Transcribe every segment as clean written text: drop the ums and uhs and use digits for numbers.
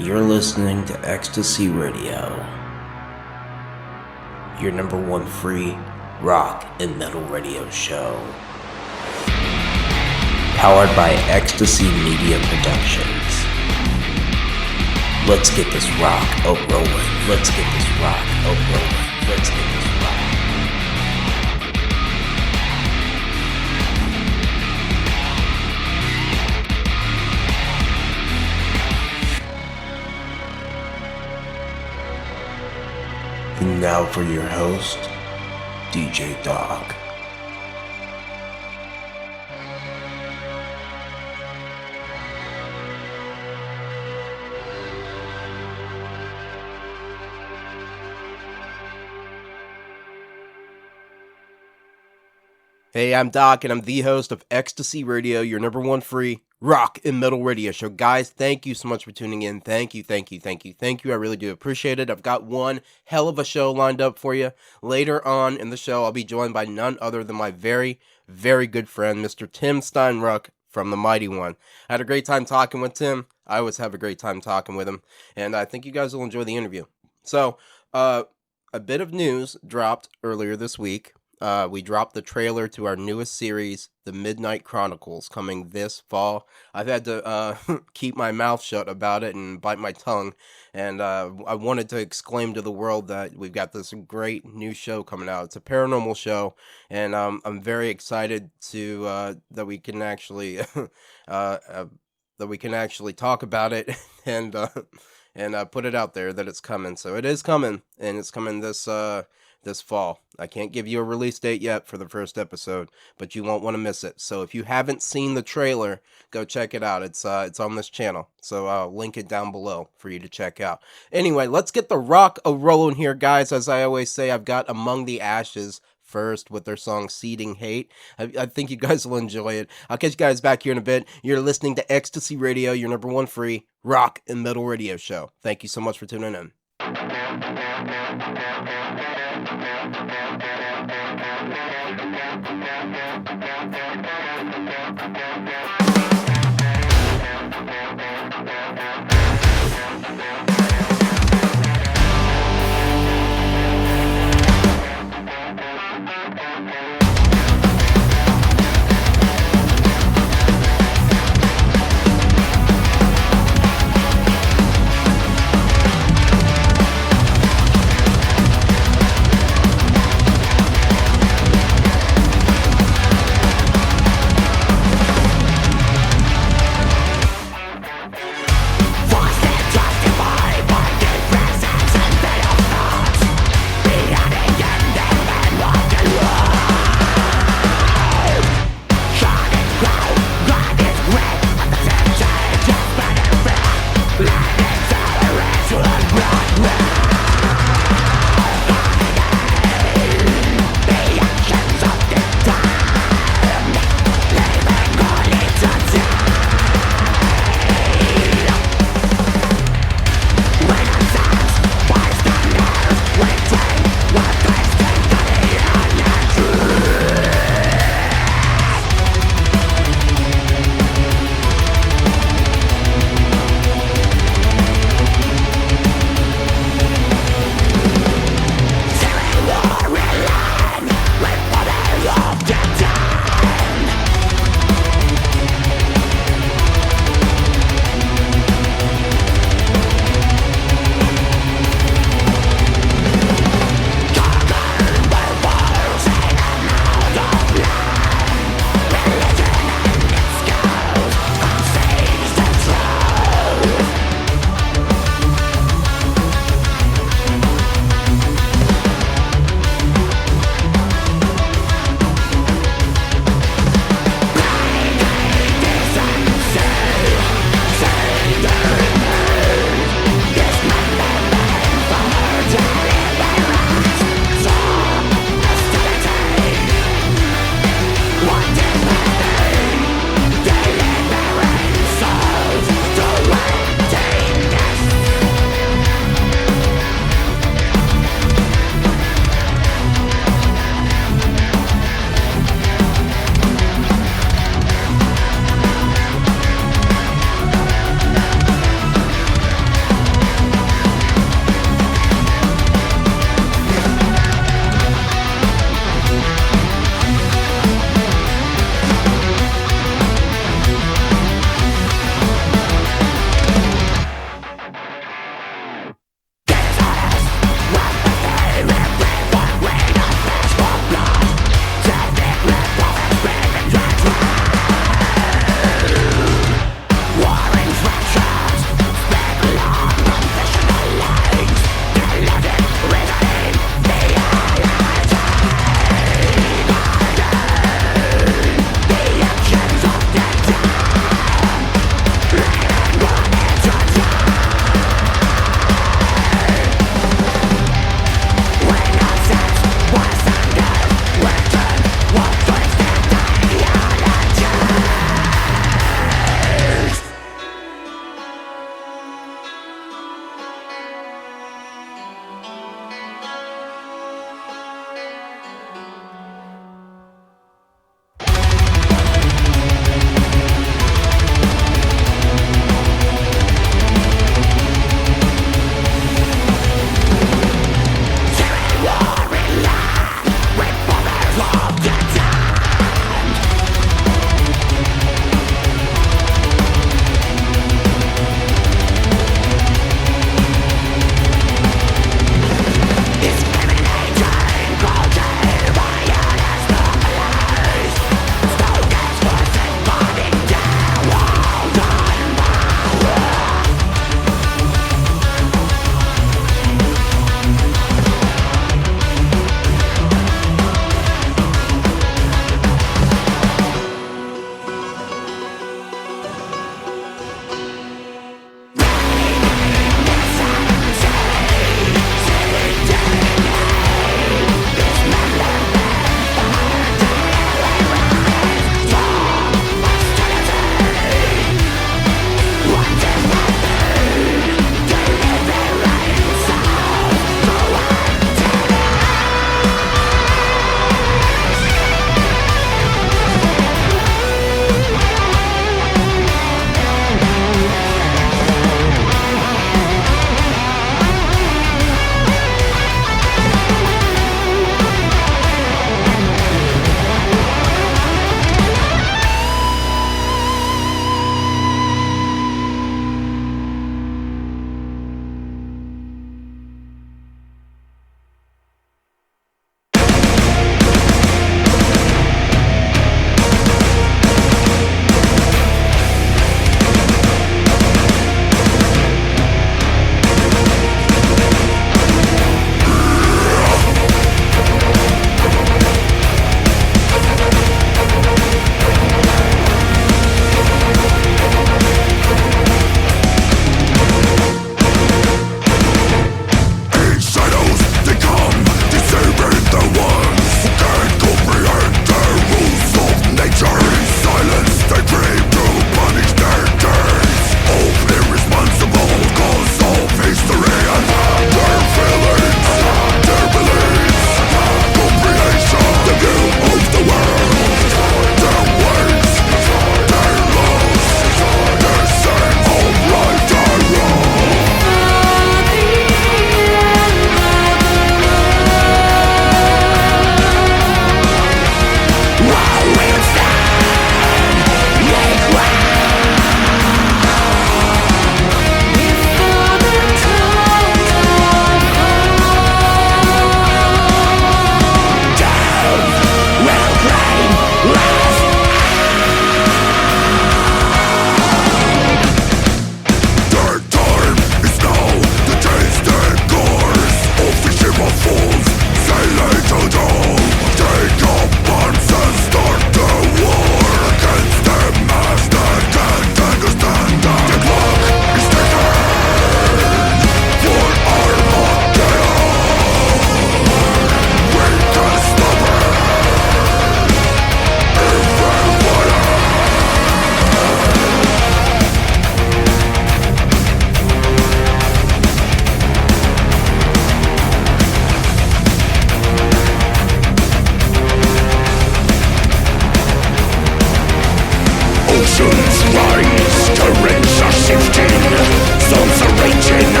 You're listening to Ecstasy Radio, your number one free rock and metal radio show. Powered by Ecstasy Media Productions. Let's get this rock a-rolling. Let's get this rock a-rolling. Let's get this rock. And now for your host, DJ Dog. Hey, I'm Doc, and I'm the host of Ecstasy Radio, your number one free rock and metal radio show. Guys, thank you so much for tuning in. Thank you. I really do appreciate it. I've got one hell of a show lined up for you. Later on in the show, I'll be joined by none other than my very, very good friend, Mr. Tim Steinruck from The Mighty One. I had a great time talking with Tim. I always have a great time talking with him, and I think you guys will enjoy the interview. So, a bit of news dropped earlier this week. We dropped the trailer to our newest series, The Midnight Chronicles, coming this fall. I've had to keep my mouth shut about it and bite my tongue, and I wanted to exclaim to the world that we've got this great new show coming out. It's a paranormal show, and I'm very excited to that we can actually talk about it and put it out there that it's coming. So it is coming, and it's coming this fall. I can't give you a release date yet for the first episode, but you won't want to miss it. So if you haven't seen the trailer, go check it out. It's on this channel, so I'll link it down below for you to check out. Anyway, let's get the rock a-rolling here, guys. As I always say, I've got Among the Ashes first with their song Seeding Hate. I think you guys will enjoy it. I'll catch you guys back here in a bit. You're listening to Ecstasy Radio, your number one free rock and metal radio show. Thank you so much for tuning in.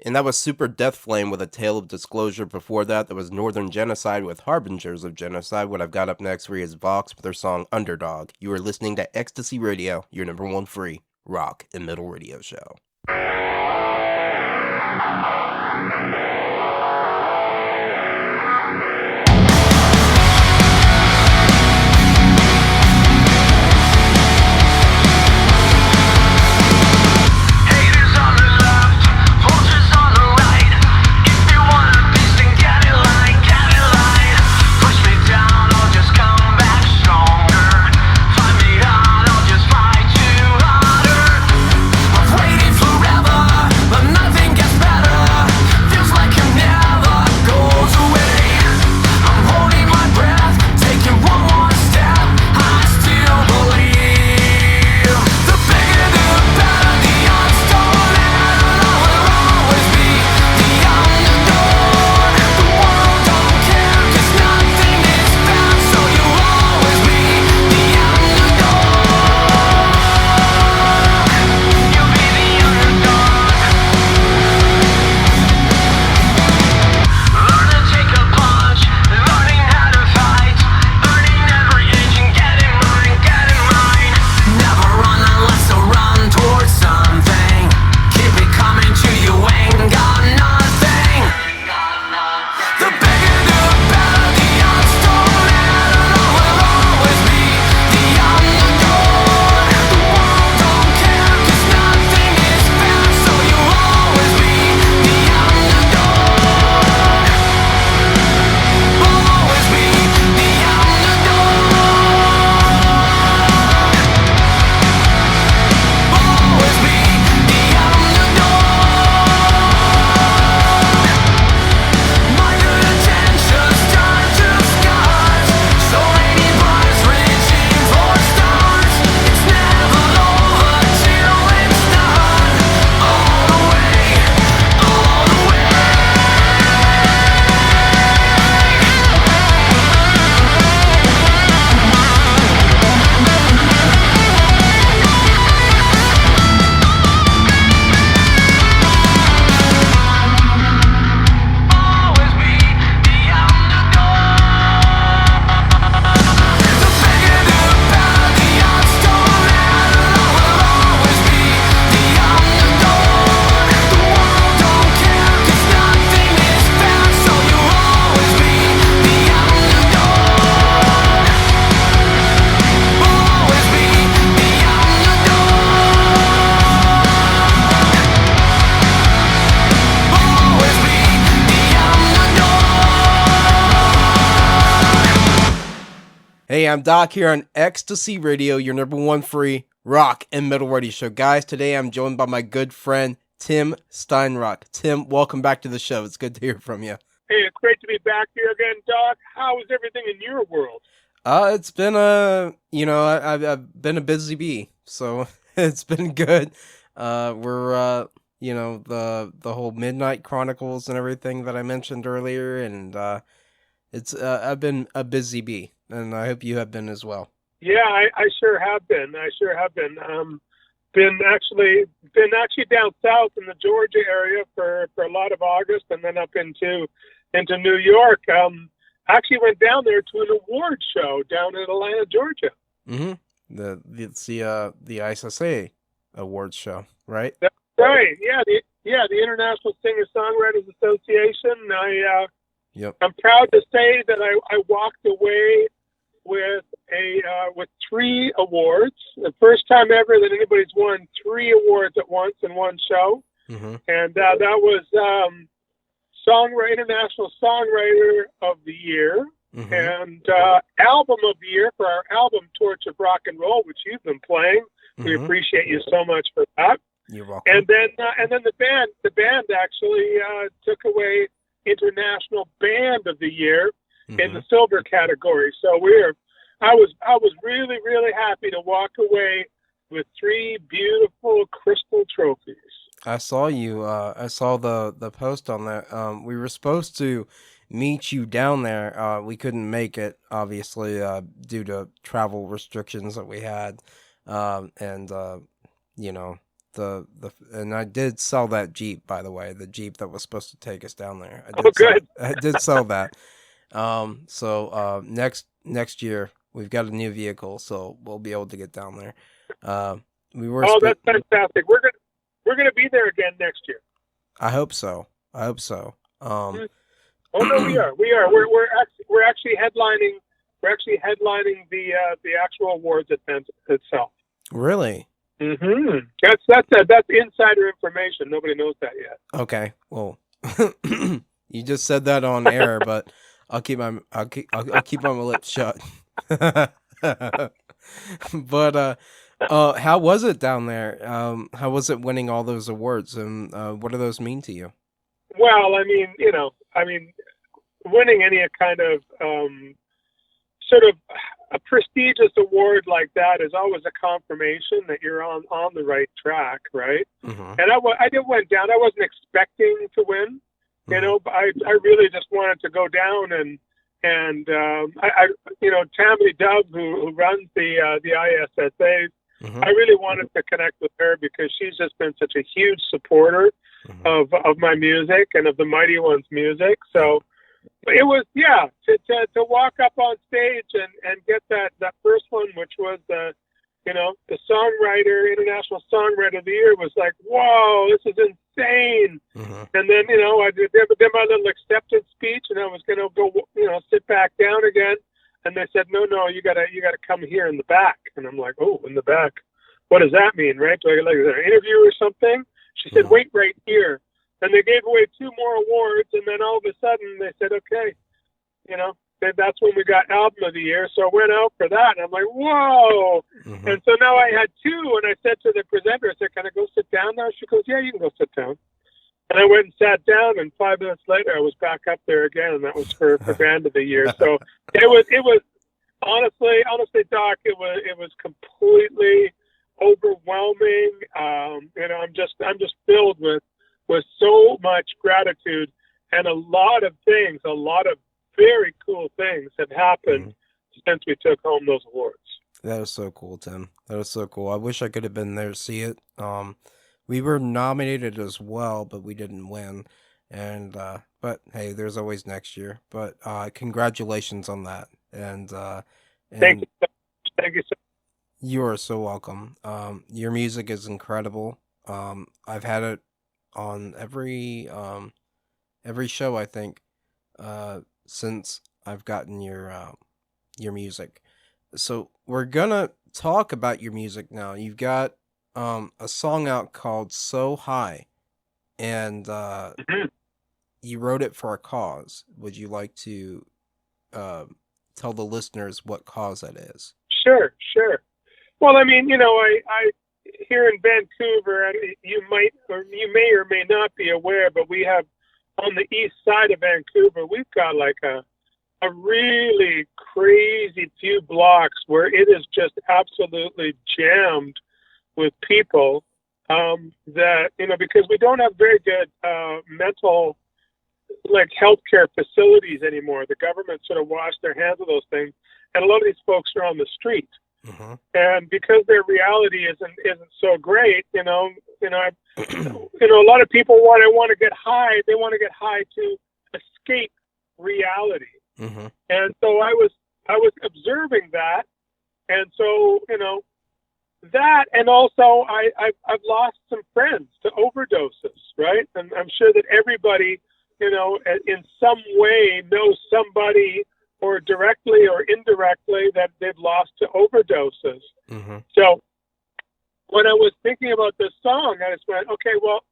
And that was Super Death Flame with A Tale of Disclosure. Before that, there was Northern Genocide with Harbingers of Genocide. What I've got up next for you is Vox with their song Underdog. You are listening to Ecstasy Radio, your number one free rock and metal radio show. Hey, I'm Doc here on Ecstasy Radio, your number one free rock and metal radio show. Guys, today I'm joined by my good friend, Tim Steinruck. Tim, welcome back to the show. It's good to hear from you. Hey, it's great to be back here again, Doc. How is everything in your world? It's been I've been a busy bee, so it's been good. We're the whole Midnight Chronicles and everything that I mentioned earlier, and I've been a busy bee, and I hope you have been as well. Yeah, I sure have been. Been actually down south in the Georgia area for a lot of August, and then up into New York. Actually went down there to an award show down in Atlanta, Georgia. Mm-hmm. It's the ISSA awards show, right? That's right. The International Singer-Songwriters Association. I'm proud to say that I walked away with with 3 awards. The first time ever that anybody's won 3 awards at once in one show. Mm-hmm. And that was International Songwriter of the Year, mm-hmm. and Album of the Year for our album Torch of Rock and Roll, which you've been playing. Mm-hmm. We appreciate you so much for that. You're welcome. And then the band actually took away International Band of the Year, mm-hmm. in the silver category. So I was really, really happy to walk away with 3 beautiful crystal trophies. I saw you. I saw the post on that. We were supposed to meet you down there. We couldn't make it, obviously, due to travel restrictions that we had. and I did sell that Jeep, by the way, the Jeep that was supposed to take us down there. Good. I did sell that. So next year we've got a new vehicle, so we'll be able to get down there. That's fantastic. We're gonna be there again next year. I hope so. Oh no, we are. We're actually headlining. We're actually headlining the actual awards event itself. Really? Mm-hmm. That's insider information. Nobody knows that yet. Okay. Well, you just said that on air, but I'll keep my lips shut. But how was it down there? How was it winning all those awards, and what do those mean to you? Well, winning any kind of sort of a prestigious award like that is always a confirmation that you're on the right track, right? Mm-hmm. And I went down. I wasn't expecting to win, but I really just wanted to go down and Tammy Dove, who runs the ISSA, I really wanted to connect with her because she's just been such a huge supporter of my music and of the Mighty Ones music. So it was, to walk up on stage and get that first one, which was the International Songwriter of the Year, was like, whoa, this is insane. And then, I did my little acceptance speech, and I was going to go, sit back down again. And they said, no, you gotta come here in the back. And I'm like, oh, in the back. What does that mean, right? Do I like an interview or something? She said, wait right here. And they gave away 2 more awards, and then all of a sudden they said, okay, that's when we got Album of the Year. So I went out for that, and I'm like, whoa. And so now I had 2, and I said to the presenter, I said, can I go sit down now? She goes, yeah, you can go sit down. And I went and sat down, and 5 minutes later, I was back up there again, and that was for Band of the Year. So it was honestly, Doc, it was completely overwhelming. I'm just filled with so much gratitude, and a lot of very cool things have happened since we took home those awards. That was so cool, Tim. That was so cool. I wish I could have been there to see it. We were nominated as well, but we didn't win. And but hey, there's always next year. But congratulations on that. And thank you so much. Thank you so much. You are so welcome. Your music is incredible. I've had it on every show, I think, since I've gotten your music. So we're gonna talk about your music now. You've got a song out called So High, and you wrote it for a cause. Would you like to tell the listeners what cause that is? Sure. Well, I here in Vancouver, you may or may not be aware, but we have on the east side of Vancouver, we've got like a really crazy few blocks where it is just absolutely jammed with people that, because we don't have very good mental healthcare facilities anymore. The government sort of washed their hands of those things, and a lot of these folks are on the street. And because their reality isn't so great, a lot of people want to get high. They want to get high to escape reality. And so I was observing that, and so that, and also I've lost some friends to overdoses, right? And I'm sure that everybody, in some way knows somebody, or directly or indirectly, that they've lost to overdoses. So when I was thinking about this song, I just went, okay, well,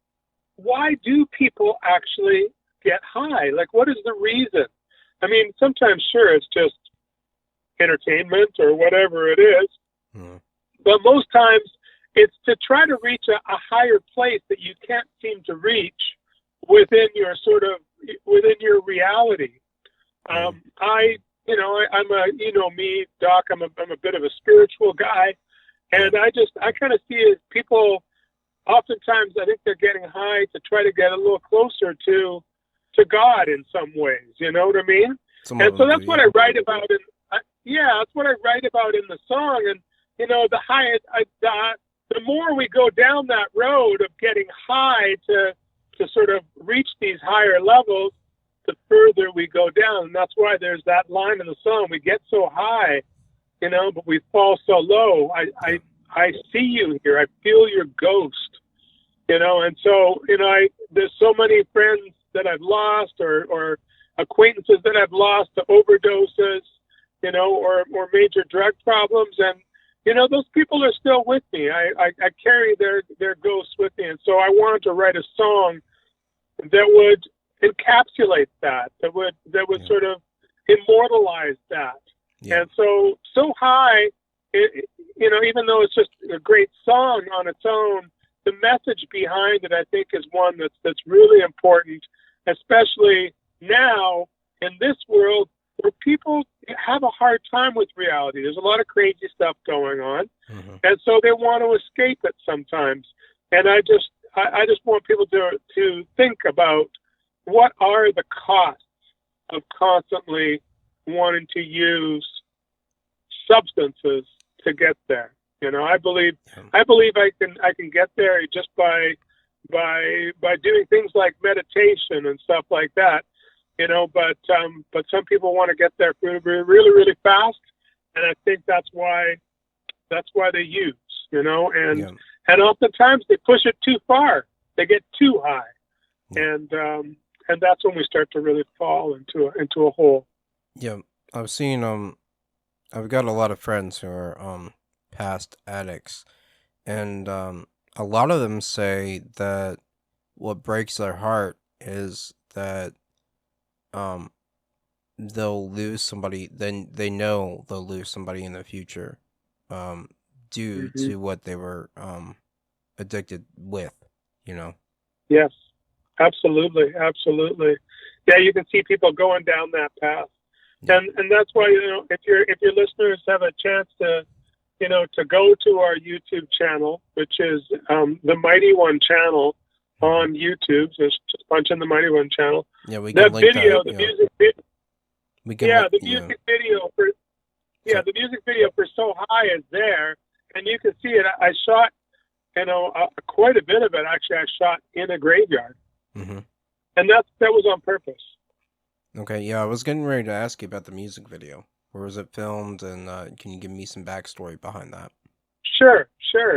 why do people actually get high? What is the reason? Sometimes, sure, it's just entertainment or whatever it is. But most times it's to try to reach a higher place that you can't seem to reach within your reality. I'm me, Doc, I'm a bit of a spiritual guy, and I kind of see it, people oftentimes, I think they're getting high to try to get a little closer to God in some ways, you know what I mean? And so that's what I write about that's what I write about in the song. And the the more we go down that road of getting high to sort of reach these higher levels, the further we go down. And that's why there's that line in the song, we get so high, but we fall so low. I see you here. I feel your ghost, and so, there's so many friends that I've lost or acquaintances that I've lost to overdoses, or major drug problems. And, those people are still with me. I carry their ghosts with me. And so I wanted to write a song that would encapsulate that would sort of immortalize that. Yeah. And so high, even though it's just a great song on its own, the message behind it, I think, is one that's really important, especially now in this world where people have a hard time with reality. There's a lot of crazy stuff going on, and so they want to escape it sometimes. And I just want people to think about what are the costs of constantly wanting to use substances to get there. I believe I can get there just by doing things like meditation and stuff like that. But some people want to get there really, really fast, and I think that's why they use, and oftentimes they push it too far. They get too high, and that's when we start to really fall into a hole. Yeah, I've seen I've got a lot of friends who are past addicts, and a lot of them say that what breaks their heart is that they'll lose somebody, then they know they'll lose somebody in the future due to what they were addicted with, Yes, absolutely. Yeah, you can see people going down that path. And that's why, if your listeners have a chance to go to our YouTube channel, which is the Mighty One channel on YouTube. Just punch in the Mighty One channel. Yeah, we can link that. The music video. The music video for So High is there, and you can see it. I shot, quite a bit of it. Actually, I shot in a graveyard, and that was on purpose. Okay, yeah, I was getting ready to ask you about the music video. Where was it filmed, and can you give me some backstory behind that? Sure.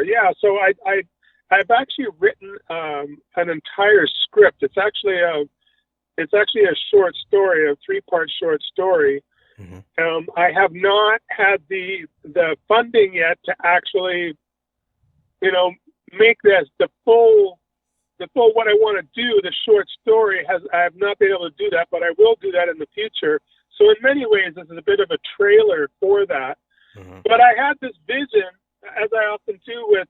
Yeah, so I've actually written an entire script. It's actually a short story, a 3-part short story. I have not had the funding yet to actually, make this the full what I want to do. The short story I have not been able to do that, but I will do that in the future. So in many ways, this is a bit of a trailer for that. But I had this vision, as I often do with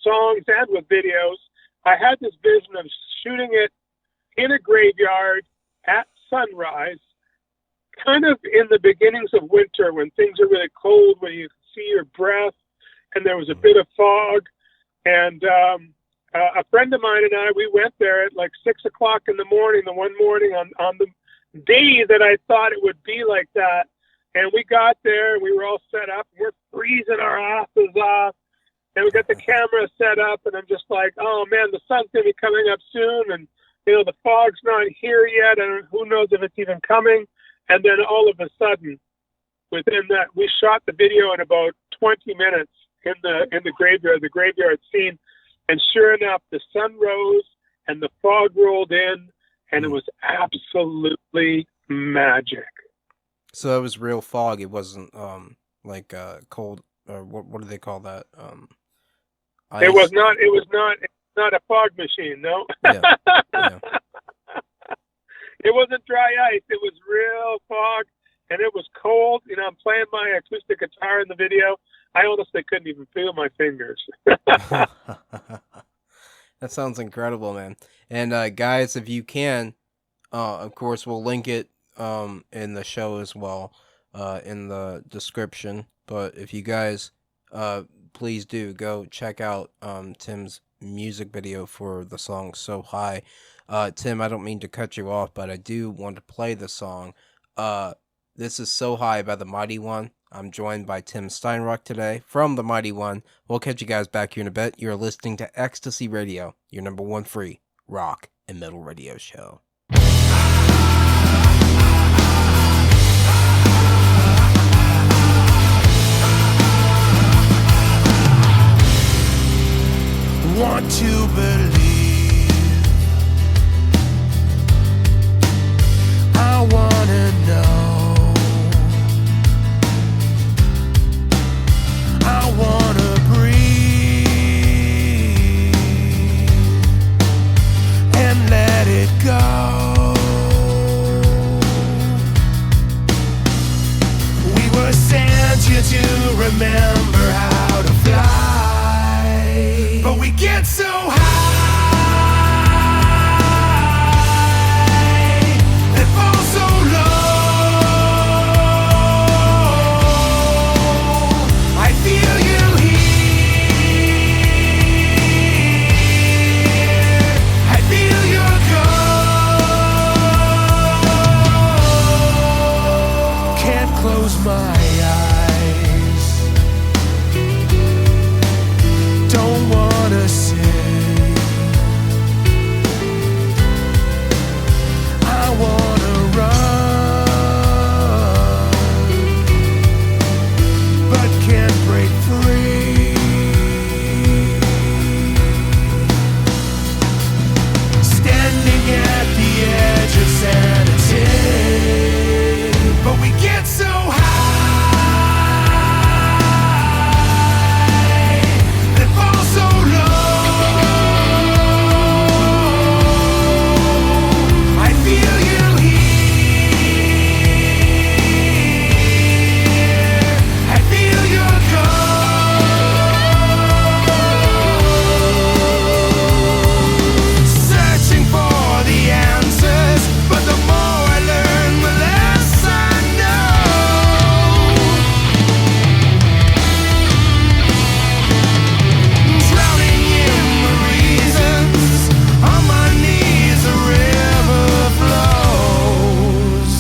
songs and with videos. I had this vision of shooting it in a graveyard at sunrise, kind of in the beginnings of winter when things are really cold, when you can see your breath, and there was a bit of fog. And a friend of mine and I, we went there at like 6 o'clock in the morning, the one morning on the day that I thought it would be like that. And we got there, and we were all set up, and we're freezing our asses off. And we got the camera set up, and I'm just like, oh man, the sun's going to be coming up soon. And, the fog's not here yet, and who knows if it's even coming. And then all of a sudden, within that, we shot the video in about 20 minutes in the graveyard scene. And sure enough, the sun rose and the fog rolled in, and it was absolutely magic. So it was real fog. It wasn't like cold, or what do they call that? Ice? It was not. It's not a fog machine. No. Yeah. It wasn't dry ice. It was real fog, and it was cold. I'm playing my acoustic guitar in the video. I honestly couldn't even feel my fingers. That sounds incredible, man. And guys, if you can, of course, we'll link it in the show as well, in the description. But if you guys, please do go check out Tim's music video for the song So High. Tim, I don't mean to cut you off, but I do want to play the song. This is So High by the Mighty One. I'm joined by Tim Steinruck today from the Mighty One. We'll catch you guys back here in a bit. You're listening to Ecstasy Radio, your number one free rock and metal radio show. Want to believe, I wanna know, I wanna breathe and let it go. We were sent here to remember how to fly, but we get so high and fall so low. I feel you here, I feel your go. Can't close my eyes, don't wanna say I wanna run, but can't break free. Standing at the edge of sanity, but we get so high and fall so low. I feel you here, I feel your go. Searching for the answers, but the more I learn, the less I know. Drowning in the reasons, on my knees a river flows.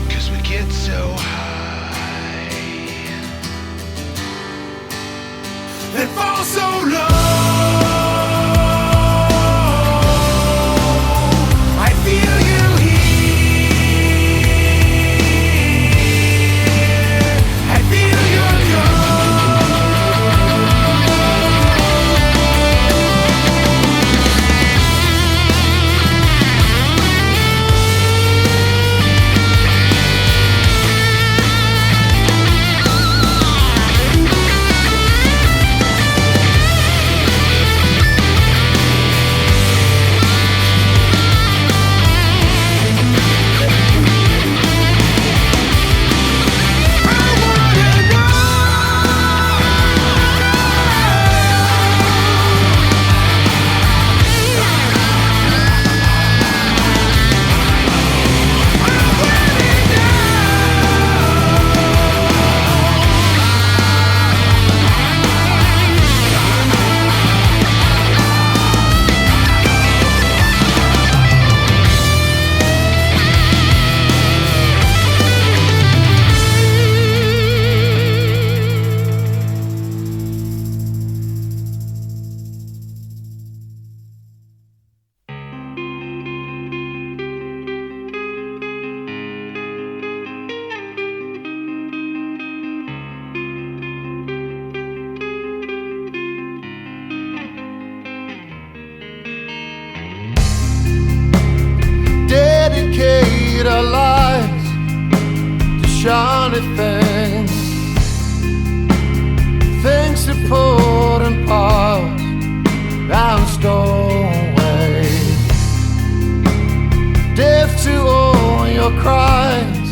'Cause we get so high and fall so low. I feel you here, I feel your go. Dedicate our lives to shiny things, things to put in piles and store away. Deaf to all your cries,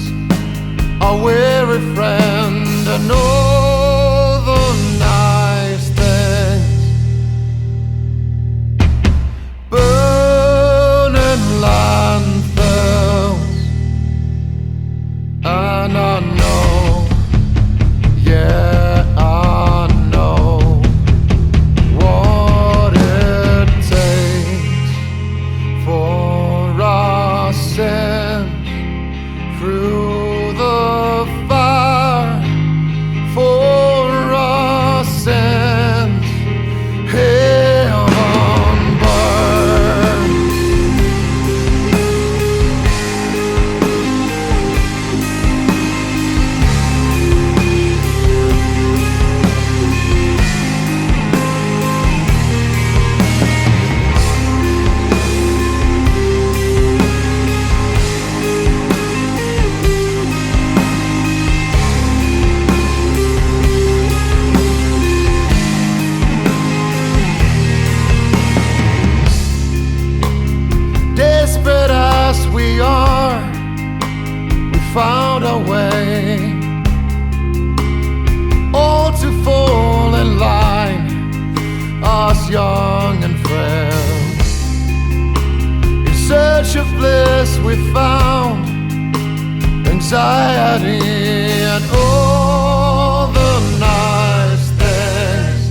our weary friend, and all the nice things. Burning landfills, and I know, yeah, I know. we are, we found our way, all to fall in line, us young and frail. In search of bliss we found anxiety and all the nice things.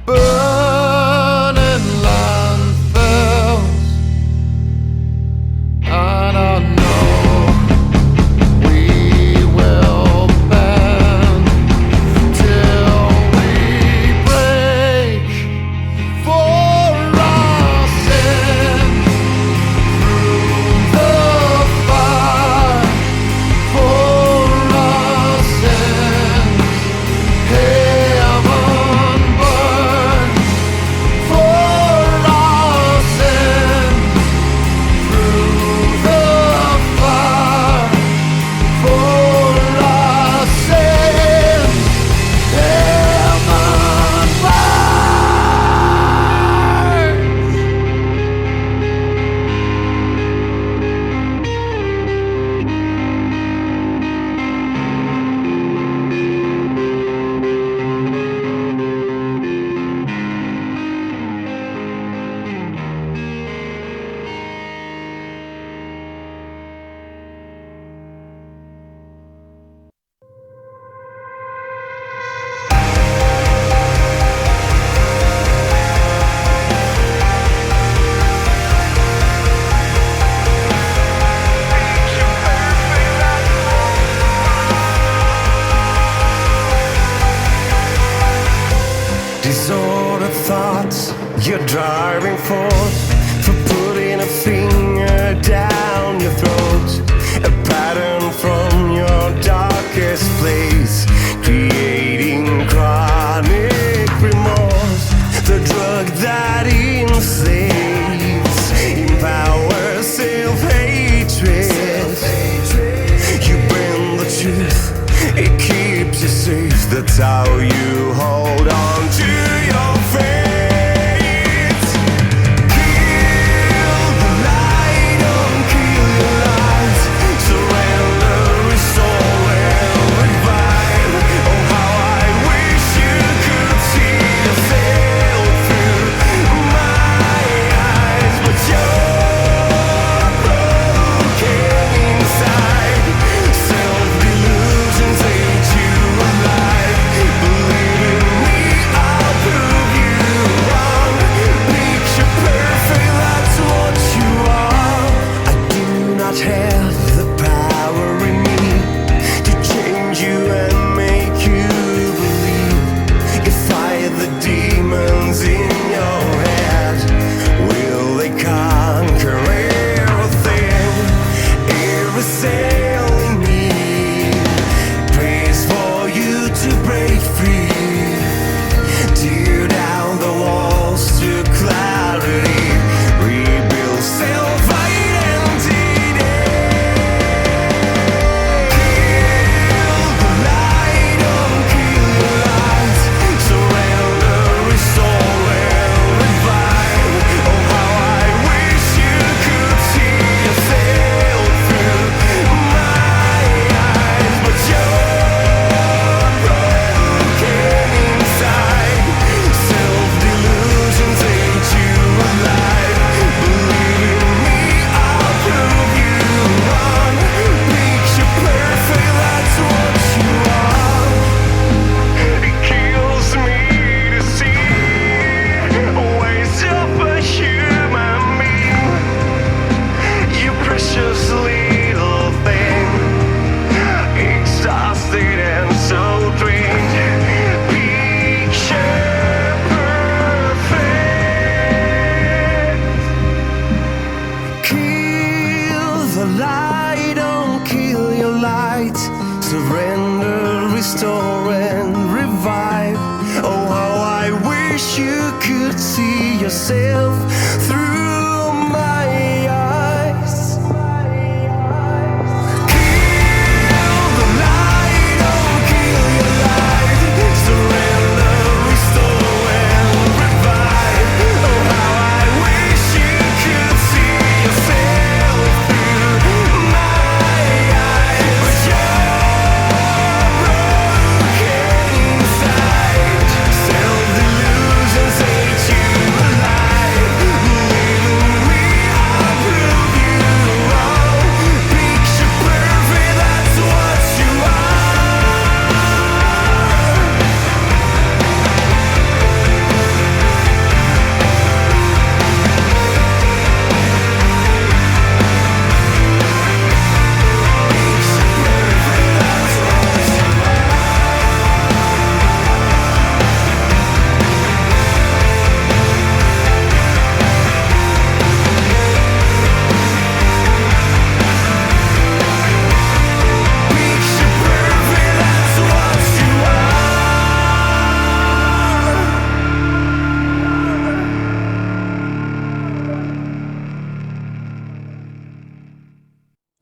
Burning landfills, and I know we will bend till we break for our sins through the fire for our sins. Heaven burns for our sins through the fire for our sins. Heaven disordered thoughts, your driving force for putting a finger down your throat. A pattern from your darkest place, creating chronic remorse. The drug that enslaves, empowers self-hatred. You bend the truth, it keeps you safe. That's how you hold on to your faith. Kill the light, don't kill your light. Surrender, restore, and revive. Oh, how I wish you could see yourself through my eyes, but you're broken inside. Self-delusions ate you alive. Believe in me, I'll prove you wrong. Picture perfect, that's what you are. I do not have the power in me to change you and make you believe. If fight the demons in your head, will they conquer everything? Every cell in me prays for you to break free. Tear down the walls to clarity. Rebuild self-identity. Kill the light, don't kill your light. Surrender, restore, and revive. Oh, how I wish you could see yourself through my eyes, but you're broken inside. Self-delusions ate you alive. Believe in me, I'll prove you wrong. Picture perfect, that's what you are. It kills me to see a waste of a human being. You precious little thing, exhausted and so drained. Picture perfect. Kill the light, don't kill your light. Surrender, restore, and revive. Oh, how I wish you could see yourself through my eyes. Kill the light, don't kill your light. Surrender, restore, and revive. Oh, how I wish you could see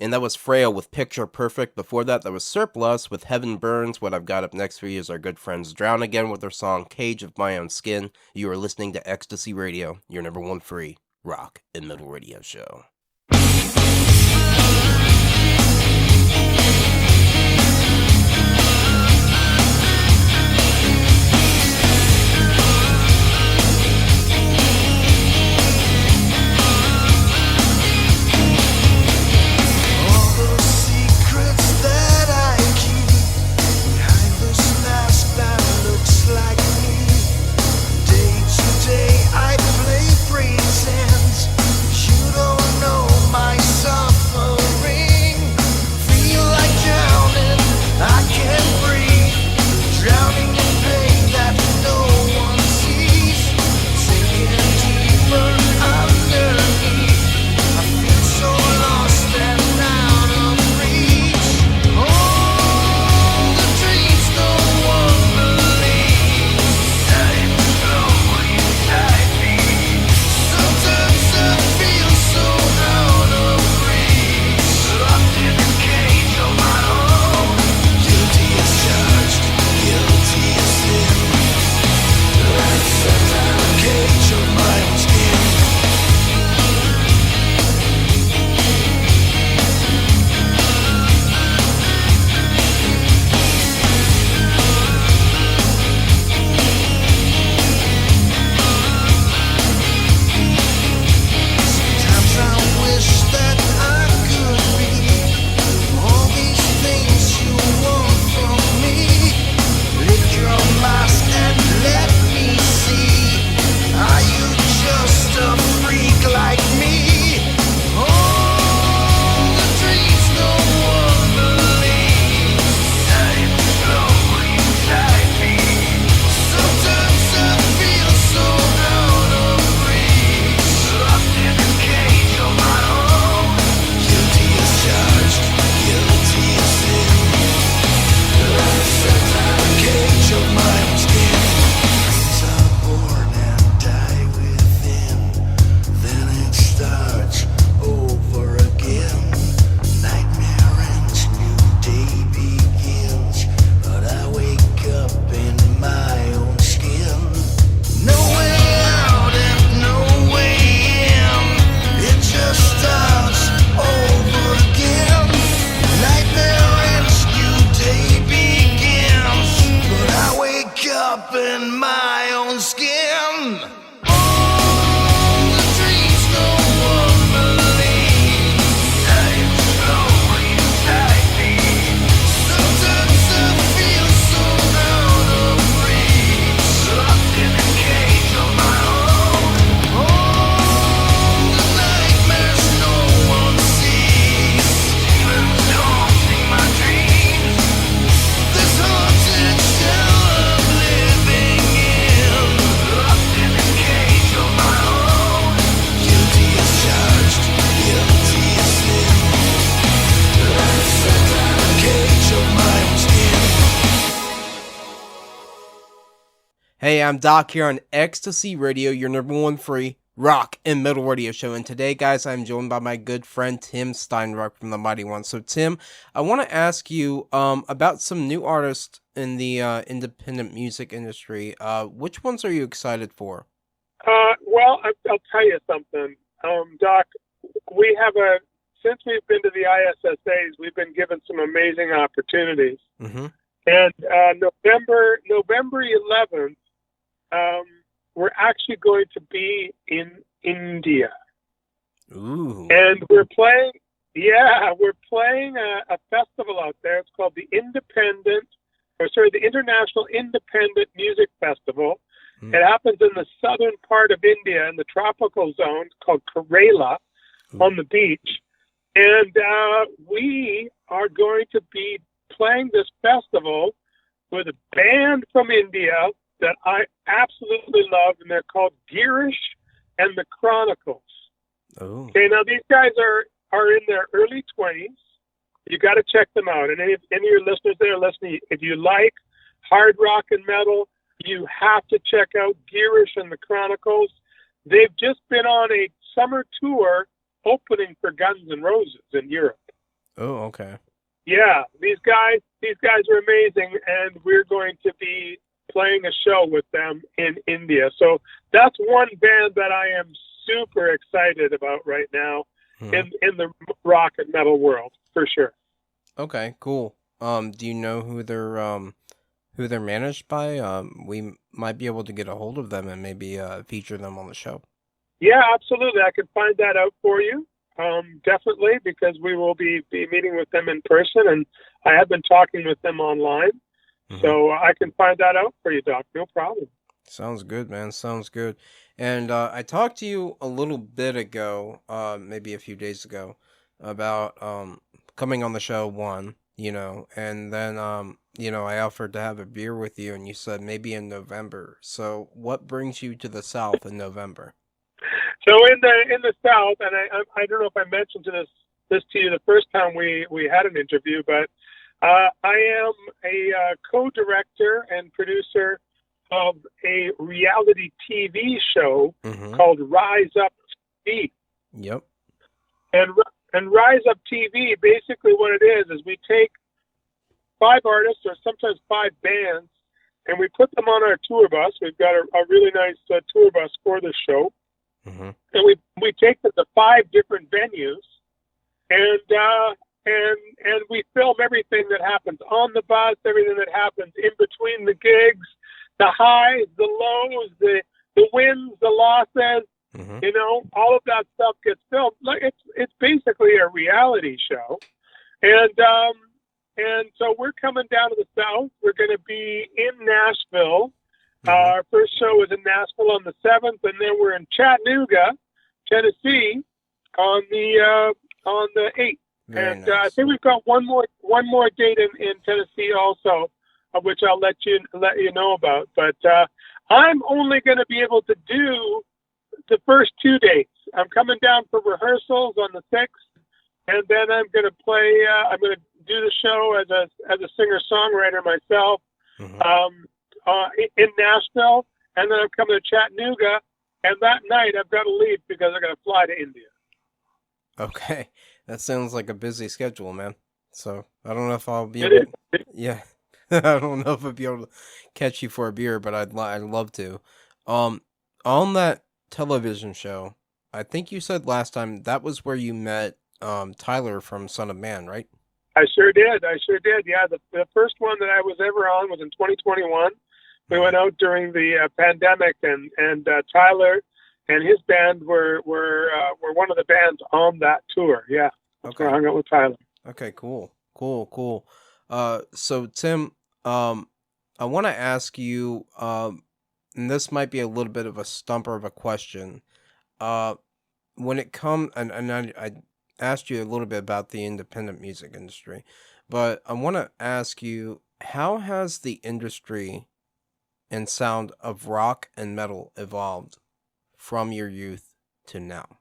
And that was Frail with Picture Perfect. Before that, was Surplus with Heaven Burns. What I've got up next for you is our good friends Drown Again with their song Cage of My Own Skin. You are listening to Ecstasy Radio, your number one free rock and metal radio show. Hey, I'm Doc here on Ecstasy Radio, your number one free rock and metal radio show. And today, guys, I'm joined by my good friend Tim Steinruck from the Mighty One. So, Tim, I want to ask you about some new artists in the independent music industry. Which ones are you excited for? Well, I'll tell you something, Doc. We have since we've been to the ISSAs, we've been given some amazing opportunities. Mm-hmm. And November 11th, we're actually going to be in India. Ooh. And we're playing a festival out there. It's called the International Independent Music Festival. Mm. It happens in the southern part of India in the tropical zone called Kerala on the beach. And we are going to be playing this festival with a band from India that I absolutely love, and they're called Girish and the Chronicles. Oh. Okay, now these guys are in their early 20s. You got to check them out. And any of your listeners that are listening, if you like hard rock and metal, you have to check out Girish and the Chronicles. They've just been on a summer tour opening for Guns N' Roses in Europe. Oh, okay. Yeah, these guys are amazing, and we're going to be playing a show with them in India. So that's one band that I am super excited about right now in the rock and metal world, for sure. Okay, cool. Do you know who they're managed by? We might be able to get a hold of them and maybe feature them on the show. Yeah, absolutely. I can find that out for you. Definitely, because we will be meeting with them in person, and I have been talking with them online. So I can find that out for you, Doc. No problem. Sounds good, man. Sounds good. And I talked to you a little bit ago, maybe a few days ago, about coming on the show, and then I offered to have a beer with you, and you said maybe in November. So what brings you to the South in November? So in the South, and I don't know if I mentioned this to you the first time we had an interview, but I am a co-director and producer of a reality TV show called Rise Up TV. Yep. And Rise Up TV, basically what it is we take 5 artists or sometimes 5 bands, and we put them on our tour bus. We've got a really nice tour bus for the show. And we take them to 5 different venues, and we film everything that happens on the bus, everything that happens in between the gigs, the highs, the lows, the wins, the losses. All of that stuff gets filmed. Like it's basically a reality show, and so we're coming down to the South. We're going to be in Nashville. Our first show is in Nashville on the 7th, and then we're in Chattanooga, Tennessee, on the 8th. Very nice. I nice. think we've got one more date in Tennessee also, which I'll let you know about. But I'm only going to be able to do the first 2 dates. I'm coming down for rehearsals on the 6th, and then I'm going to play. I'm going to do the show as a singer-songwriter myself in Nashville, and then I'm coming to Chattanooga. And that night I've got to leave because I got to fly to India. Okay, that sounds like a busy schedule, man. So I don't know if I'll be able. Yeah, I don't know if I'll be able to catch you for a beer, but I'd love to. On that television show, I think you said last time that was where you met Tyler from Son of Man, right? I sure did. Yeah, the first one that I was ever on was in 2021. We went out during the pandemic, and Tyler and his band were one of the bands on that tour. Yeah, that's where I hung out with Tyler. Okay, cool. So Tim, I want to ask you, and this might be a little bit of a stumper of a question. When it comes, and I asked you a little bit about the independent music industry, but I want to ask you, how has the industry and sound of rock and metal evolved from your youth to now?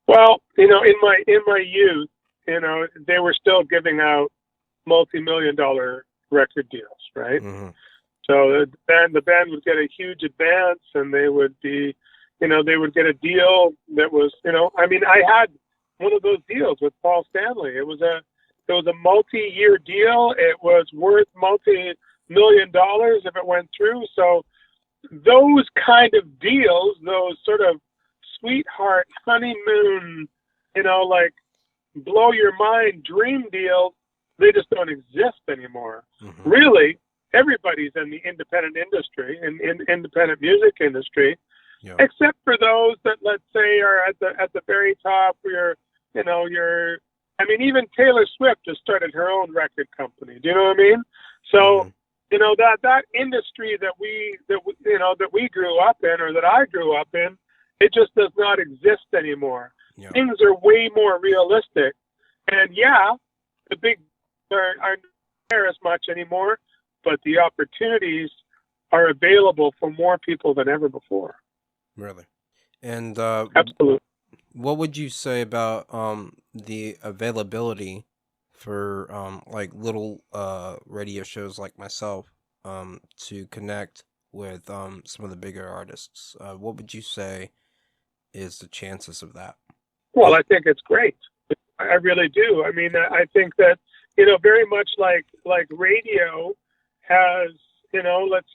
Well, in my youth, they were still giving out multi-million-dollar record deals, right? So the band would get a huge advance, and they would be, they would get a deal that was, I had one of those deals with Paul Stanley. It was a multi-year deal. It was worth multi-million dollars if it went through. So those kind of deals, those sort of sweetheart, honeymoon, like blow your mind dream deals, they just don't exist anymore. Really, everybody's in the independent industry, in independent music industry, except for those that, let's say, are at the very top. Even Taylor Swift just started her own record company. Do you know what I mean? So, that industry that we grew up in, or that I grew up in, it just does not exist anymore. Things are way more realistic, and the big aren't there as much anymore, but the opportunities are available for more people than ever before. Really? And absolutely. What would you say about the availability for like little radio shows like myself to connect with some of the bigger artists? What would you say is the chances of that? Well, I think it's great. I really do. I mean, I think that, you know, very much like radio has, you know, let's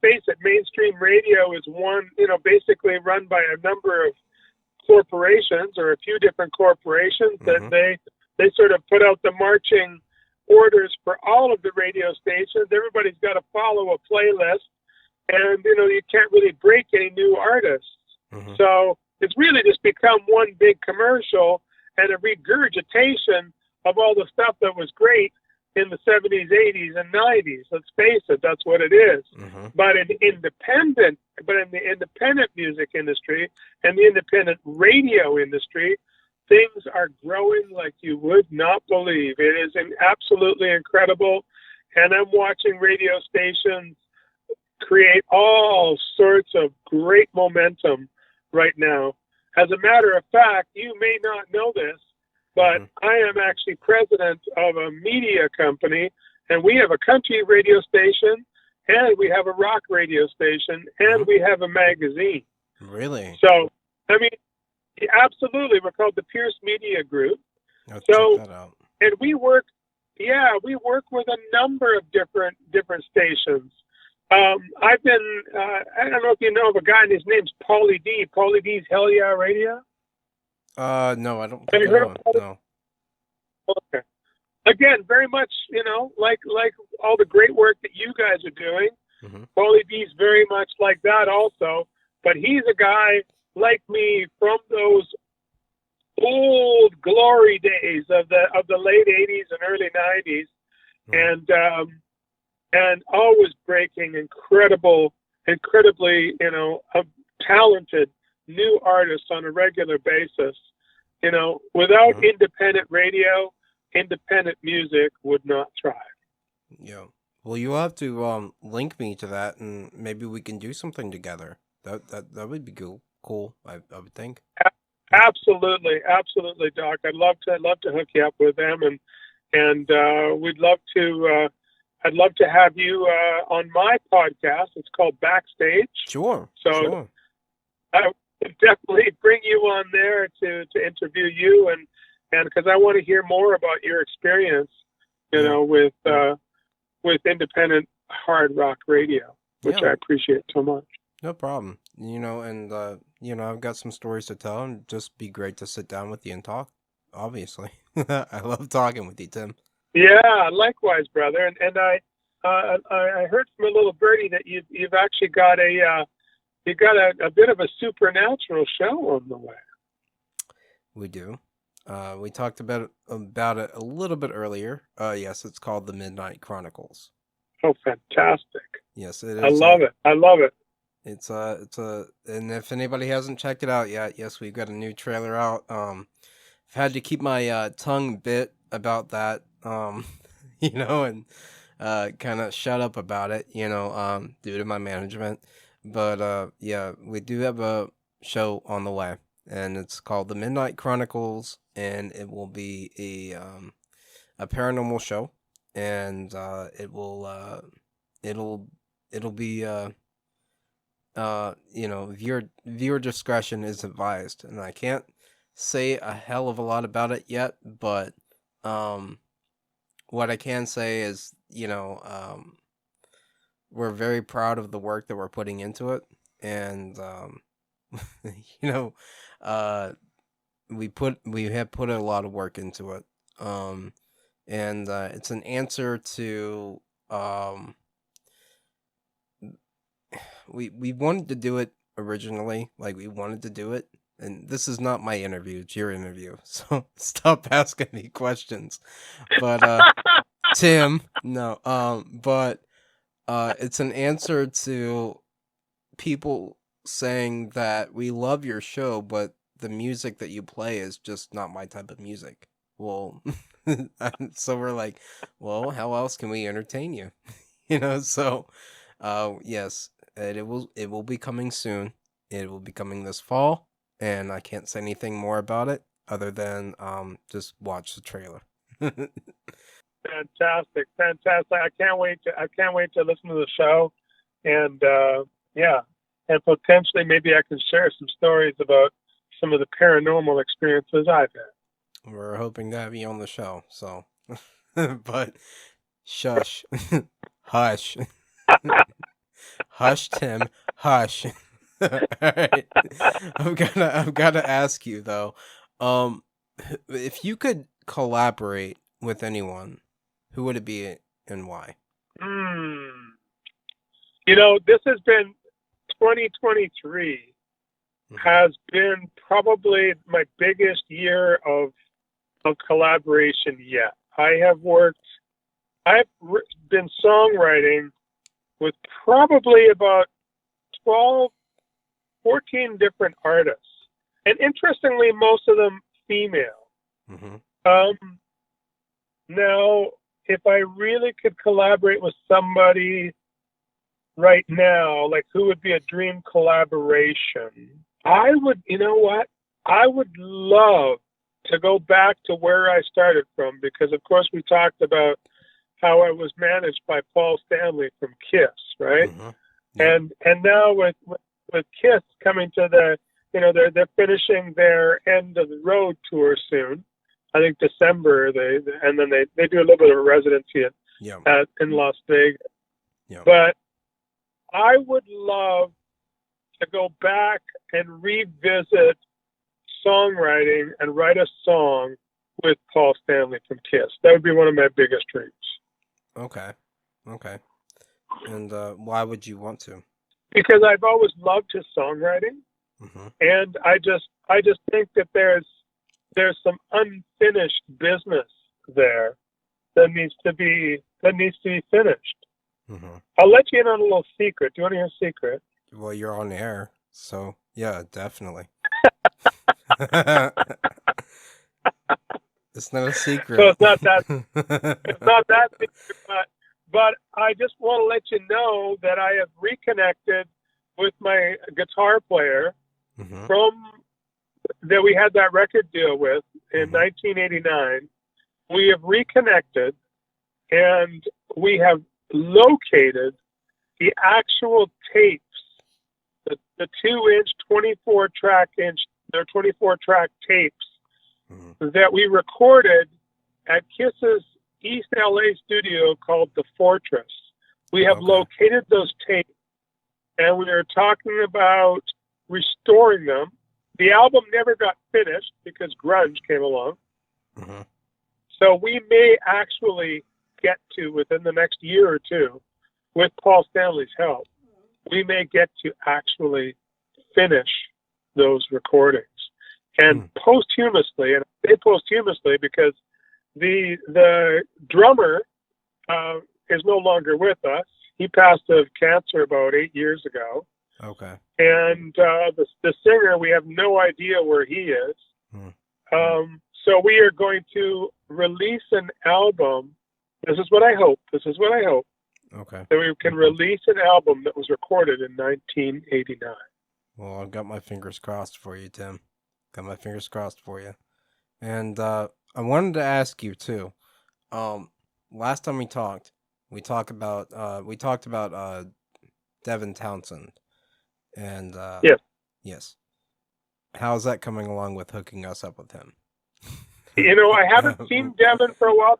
face it, mainstream radio is one, you know, basically run by a number of corporations, or a few different corporations, that they sort of put out the marching orders for all of the radio stations. Everybody's got to follow a playlist, and, you know, you can't really break any new artists. So it's really just become one big commercial and a regurgitation of all the stuff that was great in the 70s, 80s, and 90s. Let's face it, that's what it is. But in the independent music industry and the independent radio industry, things are growing like you would not believe. It is absolutely incredible. And I'm watching radio stations create all sorts of great momentum right now. As a matter of fact, you may not know this, but I am actually president of a media company, and we have a country radio station, and we have a rock radio station, and we have a magazine. Really? So, I mean, absolutely. We're called the Pierce Media Group. I'll so, check that out. And we work with a number of different stations. I've been, I don't know if you know of a guy, and his name's Paulie D. Paulie D's Hell Yeah Radio. No, I don't Have think you I heard know. of it? No. Okay. Again, very much, you know, like all the great work that you guys are doing. Paulie D's very much like that also, but he's a guy like me from those old glory days of the late 80s and early 90s, and always breaking incredibly, you know, talented new artists on a regular basis. You know, without independent radio, independent music would not thrive. Yeah. Well, you have to link me to that, and maybe we can do something together. That would be cool. I would think. Absolutely, Doc. I'd love to hook you up with them, and we'd love to. I'd love to have you on my podcast. It's called Backstage. Sure. So sure. I would definitely bring you on there to interview you, and because I want to hear more about your experience, you know, with independent hard rock radio, which I appreciate so much. No problem. You know, and you know, I've got some stories to tell, and just be great to sit down with you and talk. Obviously, I love talking with you, Tim. Yeah, likewise, brother. And I heard from a little birdie that you've actually got a bit of a supernatural show on the way. We do. We talked about it a little bit earlier. Yes, it's called the Midnight Chronicles. Oh, fantastic! Yes, it is. I love it. It's and if anybody hasn't checked it out yet, yes, we've got a new trailer out. I've had to keep my tongue bit about that, you know, and kind of shut up about it, you know, due to my management. But yeah, we do have a show on the way, and it's called the Midnight Chronicles, and it will be a paranormal show, and it'll be you know, viewer discretion is advised, and I can't say a hell of a lot about it yet, but what I can say is, you know, we're very proud of the work that we're putting into it, and you know, we have put a lot of work into it, and it's an answer to we wanted to do it originally, like we wanted to do it, and this is not my interview, it's your interview, so stop asking me questions. But Tim, no, but it's an answer to people saying that we love your show, but the music that you play is just not my type of music. Well, so we're like, well, how else can we entertain you? You know, so yes, it will be coming soon. It will be coming this fall, and I can't say anything more about it other than just watch the trailer. Fantastic. I can't wait to listen to the show, and yeah, and potentially maybe I can share some stories about some of the paranormal experiences I've had. We're hoping to have you on the show. So, but shush, hush, hush, Tim, hush. All right, I've gotta ask you though, if you could collaborate with anyone, who would it be and why? This has been 2023 has been probably my biggest year of collaboration yet. I've been songwriting with probably about 12, 14 different artists. And interestingly, most of them female. Mm-hmm. Now, if I really could collaborate with somebody right now, like who would be a dream collaboration? I would love to go back to where I started from, because of course we talked about how I was managed by Paul Stanley from KISS, right? Mm-hmm. Yeah. And now with KISS coming to they're finishing their end of the road tour soon. I think December and then they do a little bit of a residency in Las Vegas. Yeah. But I would love to go back and revisit songwriting and write a song with Paul Stanley from KISS. That would be one of my biggest dreams. Okay. And why would you want to? Because I've always loved his songwriting, mm-hmm. and I just think that there's some unfinished business there that needs to be finished. Mm-hmm. I'll let you in on a little secret. Do you want to hear a secret? Well, you're on air, so yeah, definitely. It's not a secret. So it's not that secret, but I just want to let you know that I have reconnected with my guitar player mm-hmm. from that we had that record deal with in mm-hmm. 1989. We have reconnected, and we have located the actual tapes, the 2-inch, 24-track tapes mm-hmm. that we recorded at KISS's East LA studio called The Fortress. We have located those tapes, and we are talking about restoring them. The album never got finished because grunge came along. Mm-hmm. So we may actually get to, within the next year or two, with Paul Stanley's help, we may get to actually finish those recordings. And posthumously, and I say posthumously because the drummer is no longer with us. He passed of cancer about 8 years ago. Okay. And the singer, we have no idea where he is. So we are going to release an album. This is what I hope. Okay. That we can release an album that was recorded in 1989. Well, I've got my fingers crossed for you, Tim. Got my fingers crossed for you. And I wanted to ask you too. Last time we talked about Devin Townsend. And yes. How's that coming along with hooking us up with him? I haven't seen Devin for a while.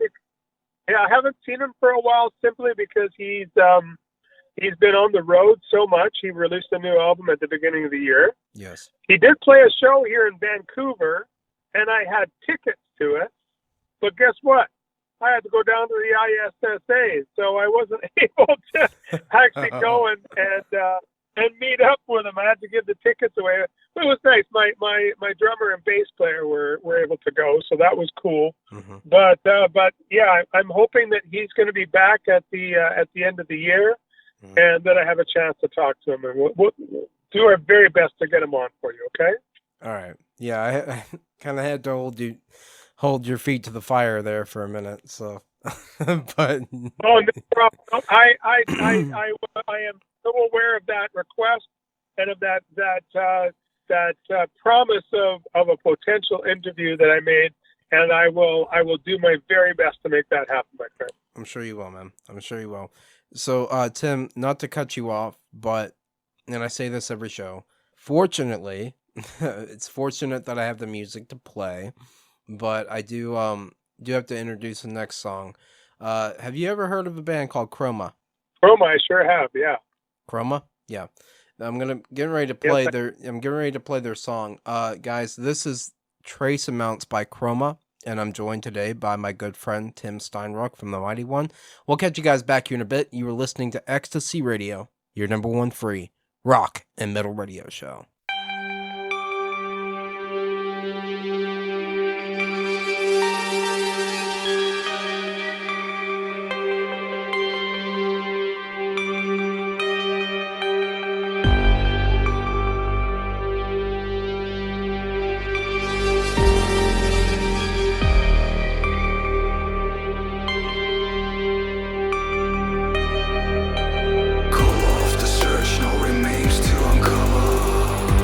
I haven't seen him for a while simply because he's been on the road so much. He released a new album at the beginning of the year. Yes. He did play a show here in Vancouver, and I had tickets to it. But guess what? I had to go down to the ISSA, so I wasn't able to actually go and meet up with him. I had to give the tickets away. But it was nice. My drummer and bass player were able to go, so that was cool. Mm-hmm. But yeah, I'm hoping that he's going to be back at the end of the year. Mm-hmm. And that I have a chance to talk to him, and we'll do our very best to get him on for you, okay? All right. Yeah, I kind of had to hold your feet to the fire there for a minute, so. But no problem. I am so aware of that request and of that promise of a potential interview that I made, and I will do my very best to make that happen, my friend. I'm sure you will, man. I'm sure you will. So, Tim, not to cut you off, but, and I say this every show, fortunately, it's fortunate that I have the music to play, but I do have to introduce the next song. Have you ever heard of a band called Chroma? Chroma, I sure have. Yeah. Chroma? Yeah. I'm getting ready to play their song. Guys, this is Trace Amounts by Chroma, and I'm joined today by my good friend Tim Steinruck from The Mighty One. We'll catch you guys back here in a bit. You were listening to Ecstasy Radio, your number one free rock and metal radio show. Call off the search, no remains to uncover.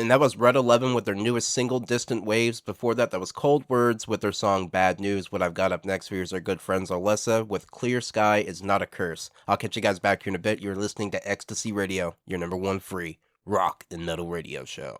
and that was Red 11 with their newest single, Distant Waves. Before that, that was Cold Words with their song Bad News. What I've got up next for you is our good friends ISSA with Clear Sky Is Not a Curse. I'll catch you guys back here in a bit. You're listening to Ecstasy Radio, your number one free rock and metal radio show.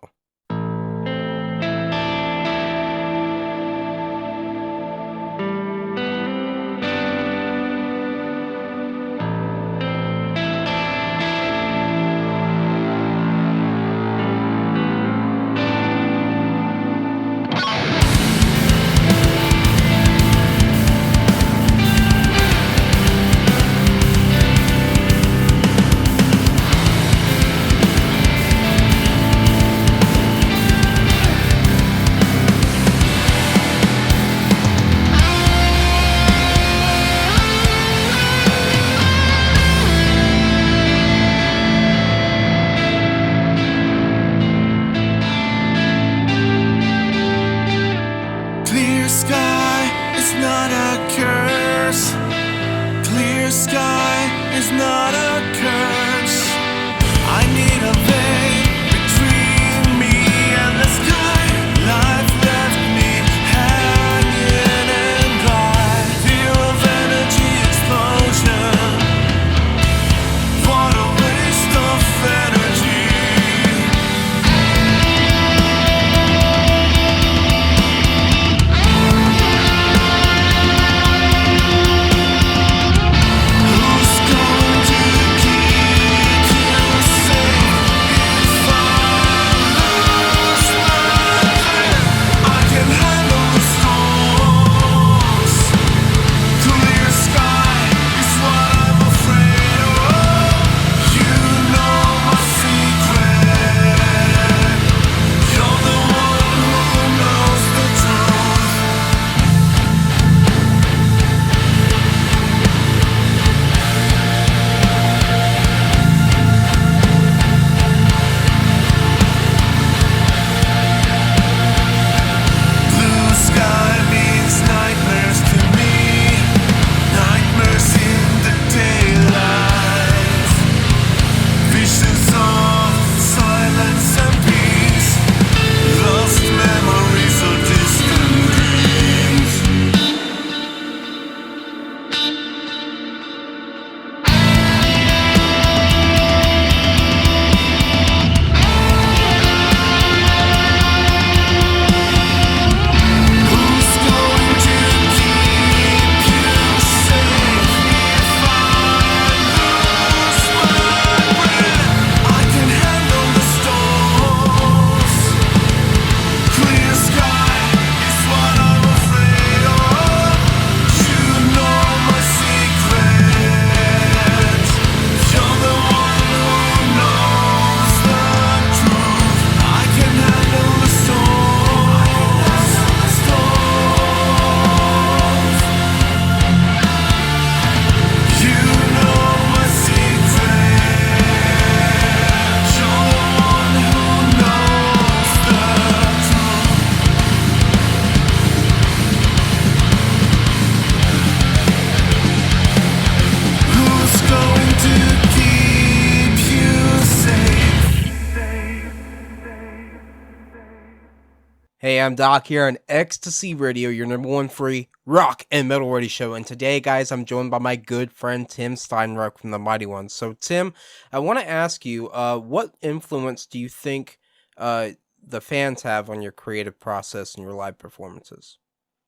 Hey, I'm Doc here on Ecstasy Radio, your number one free rock and metal radio show. And today, guys, I'm joined by my good friend Tim Steinruck from the Mighty Ones. So, Tim, I want to ask you, what influence do you think the fans have on your creative process and your live performances?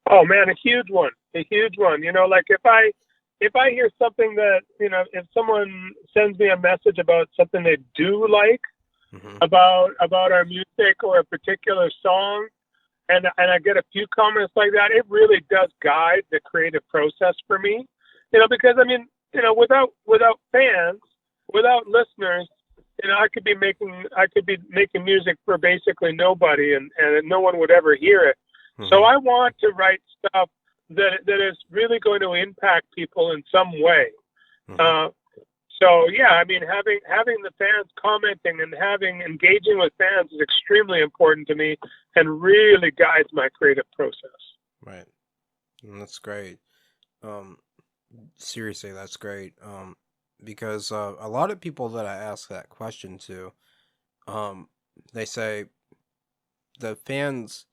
Oh man, a huge one. You know, like if I hear something that, you know, if someone sends me a message about something they do like, about our music or a particular song, and I get a few comments like that, it really does guide the creative process for me. You know, because I mean, you know, without fans, without listeners, you know, I could be making music for basically nobody, and no one would ever hear it. So I want to write stuff that is really going to impact people in some way. So yeah, I mean, having the fans commenting and engaging with fans is extremely important to me, and really guides my creative process. Right, and that's great. Seriously, that's great. Because a lot of people that I ask that question to, they say, the fans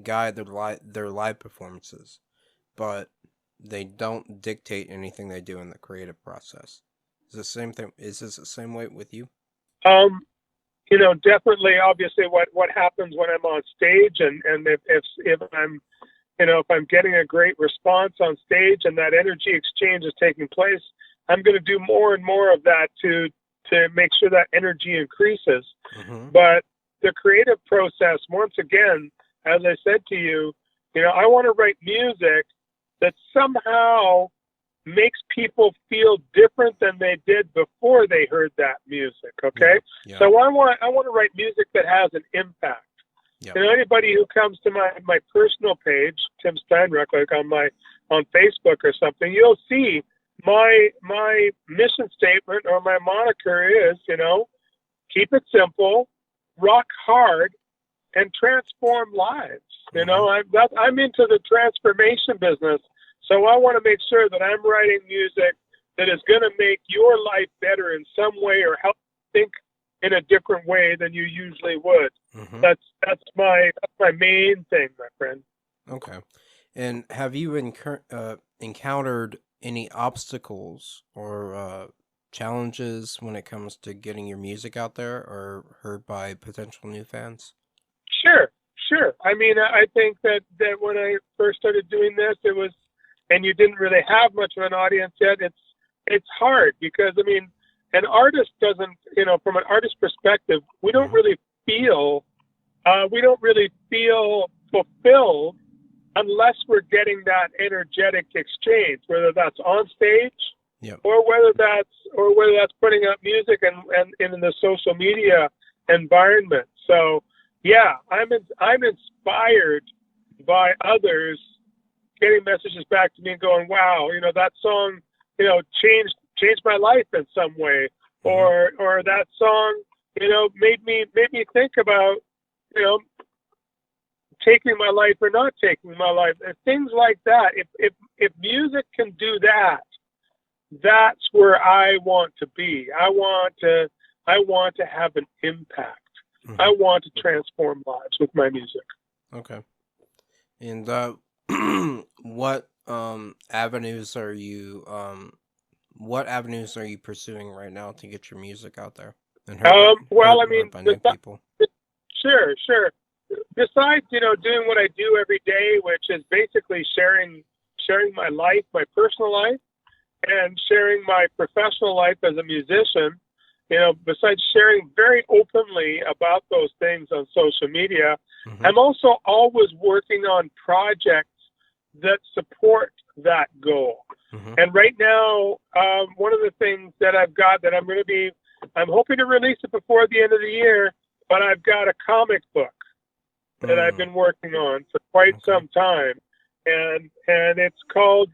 guide their live performances, but they don't dictate anything they do in the creative process. Is the same thing? Is this the same way with you? Definitely. Obviously, what happens when I'm on stage, and if I'm, if I'm getting a great response on stage and that energy exchange is taking place, I'm going to do more and more of that to make sure that energy increases. Mm-hmm. But the creative process, once again, as I said to you, I want to write music that somehow makes people feel different than they did before they heard that music. Okay. Yeah. So I want to write music that has an impact. Yeah. Anybody who comes to my personal page, Tim Steinruck, like on Facebook or something, you'll see my mission statement or my moniker is, keep it simple, rock hard, and transform lives. Mm-hmm. I'm into the transformation business. So I want to make sure that I'm writing music that is going to make your life better in some way or help you think in a different way than you usually would. Mm-hmm. That's my main thing, my friend. Okay. And have you encountered any obstacles or challenges when it comes to getting your music out there or heard by potential new fans? Sure. I mean, I think that when I first started doing this, it was, and you didn't really have much of an audience yet, it's hard because, I mean, an artist doesn't, from an artist perspective, we don't really feel fulfilled unless we're getting that energetic exchange, whether that's on stage, yep, or whether that's putting out music and in the social media environment. So yeah, I'm inspired by others getting messages back to me and going, wow, that song, changed my life in some way, or that song, made me think about, taking my life or not taking my life, and things like that. If music can do that, that's where I want to be. I want to have an impact. Mm-hmm. I want to transform lives with my music. Okay. And what avenues are you pursuing right now to get your music out there? And heard by new people. Sure. Besides, doing what I do every day, which is basically sharing my life, my personal life, and sharing my professional life as a musician, besides sharing very openly about those things on social media, mm-hmm. I'm also always working on projects that support that goal. Mm-hmm. And right now, one of the things that I've got that I'm hoping to release it before the end of the year, but I've got a comic book that I've been working on for quite some time, and it's called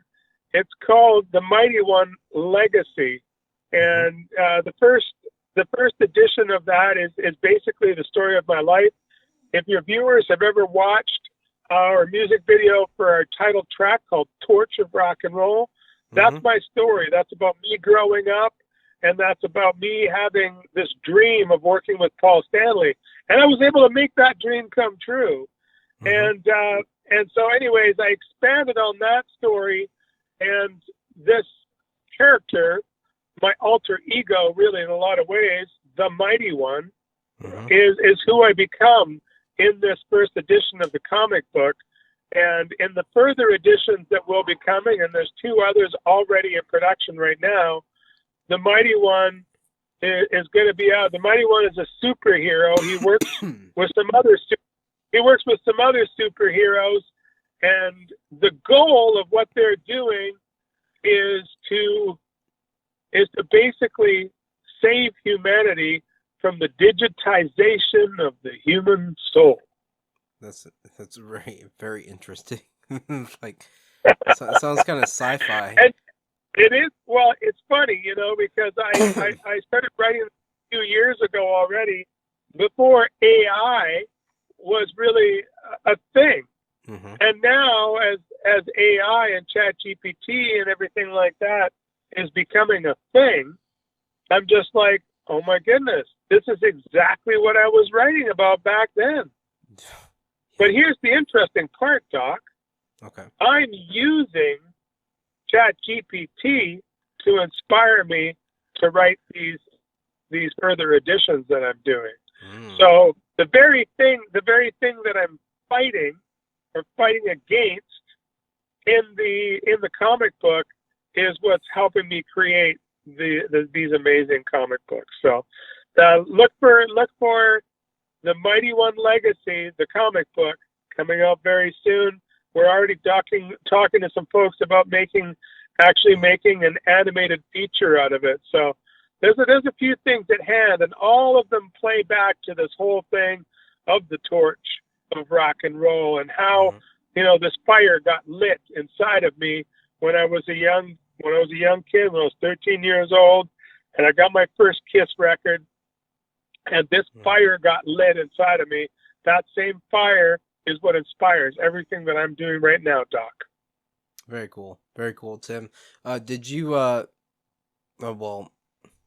The Mighty One Legacy, and the first edition of that is basically the story of my life. If your viewers have ever watched our music video for our title track called Torch of Rock and Roll, that's my story. That's about me growing up, and that's about me having this dream of working with Paul Stanley. And I was able to make that dream come true. And so anyways, I expanded on that story, and this character, my alter ego, really in a lot of ways, the Mighty One, is who I become in this first edition of the comic book. And in the further editions that will be coming, and there's 2 others already in production right now, the Mighty One is going to be out. The Mighty One is a superhero. He works with some other superheroes, and the goal of what they're doing is to basically save humanity from the digitization of the human soul. That's very, very interesting. Like, sounds kind of sci-fi. And it is. Well, it's funny, because I started writing a few years ago already, before AI was really a thing. And now, as AI and ChatGPT and everything like that is becoming a thing, I'm just like, oh my goodness, this is exactly what I was writing about back then. But here's the interesting part, Doc. Okay. I'm using ChatGPT to inspire me to write these further editions that I'm doing. So the very thing that I'm fighting against in the comic book is what's helping me create these amazing comic books. So look for the Mighty One Legacy, the comic book, coming out very soon. We're already talking to some folks about making an animated feature out of it. So there's a few things at hand, and all of them play back to this whole thing of the torch of rock and roll, and how this fire got lit inside of me when I was a young kid, when I was 13 years old, and I got my first Kiss record, and this fire got lit inside of me. That same fire is what inspires everything that I'm doing right now, Doc. Very cool, Tim. Did you? Well,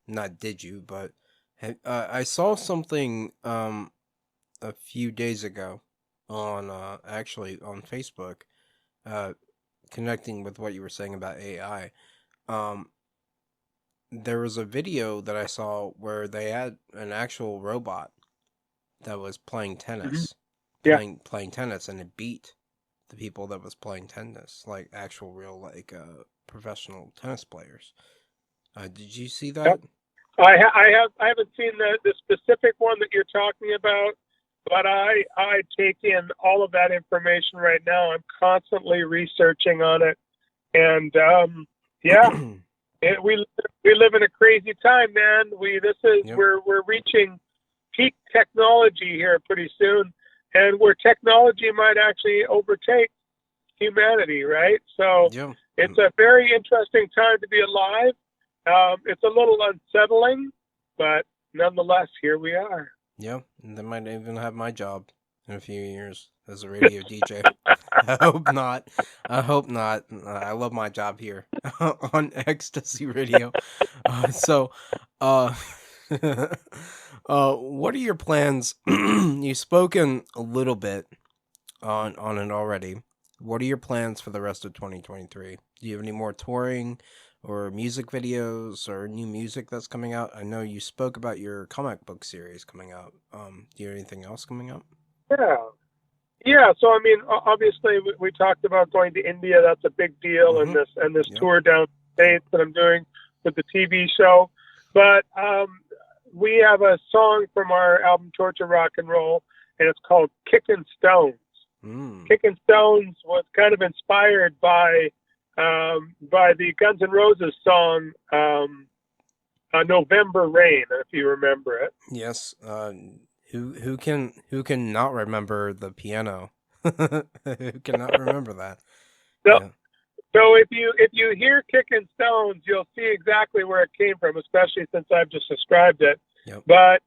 not did you, but I saw something a few days ago on actually on Facebook, connecting with what you were saying about AI. There was a video that I saw where they had an actual robot that was playing tennis. Playing tennis, and it beat the people that was playing tennis, like actual real professional tennis players. Did you see that? Yep. I haven't seen the specific one that you're talking about, but I take in all of that information right now. I'm constantly researching on it, and we live in a crazy time, man. We're reaching peak technology here pretty soon, and where technology might actually overtake humanity, right? So it's a very interesting time to be alive. It's a little unsettling, but nonetheless, here we are. Yeah, and they might even have my job in a few years as a radio DJ. I hope not. I love my job here on Ecstasy Radio. What are your plans? You've spoken a little bit on it already. What are your plans for the rest of 2023? Do you have any more touring or music videos or new music that's coming out? I know you spoke about your comic book series coming out. Do you have anything else coming up? Yeah. So I mean, obviously, we talked about going to India. That's a big deal, and this tour down states that I'm doing with the TV show. But we have a song from our album Torch of Rock and Roll, and it's called "Kickin' Stones." "Kickin' Stones" was kind of inspired by the Guns N' Roses song "November Rain," if you remember it. Yes. Who can not remember the piano? Who cannot remember that? So if you hear "Kickin' Stones," you'll see exactly where it came from, especially since I've just described it. Yep. But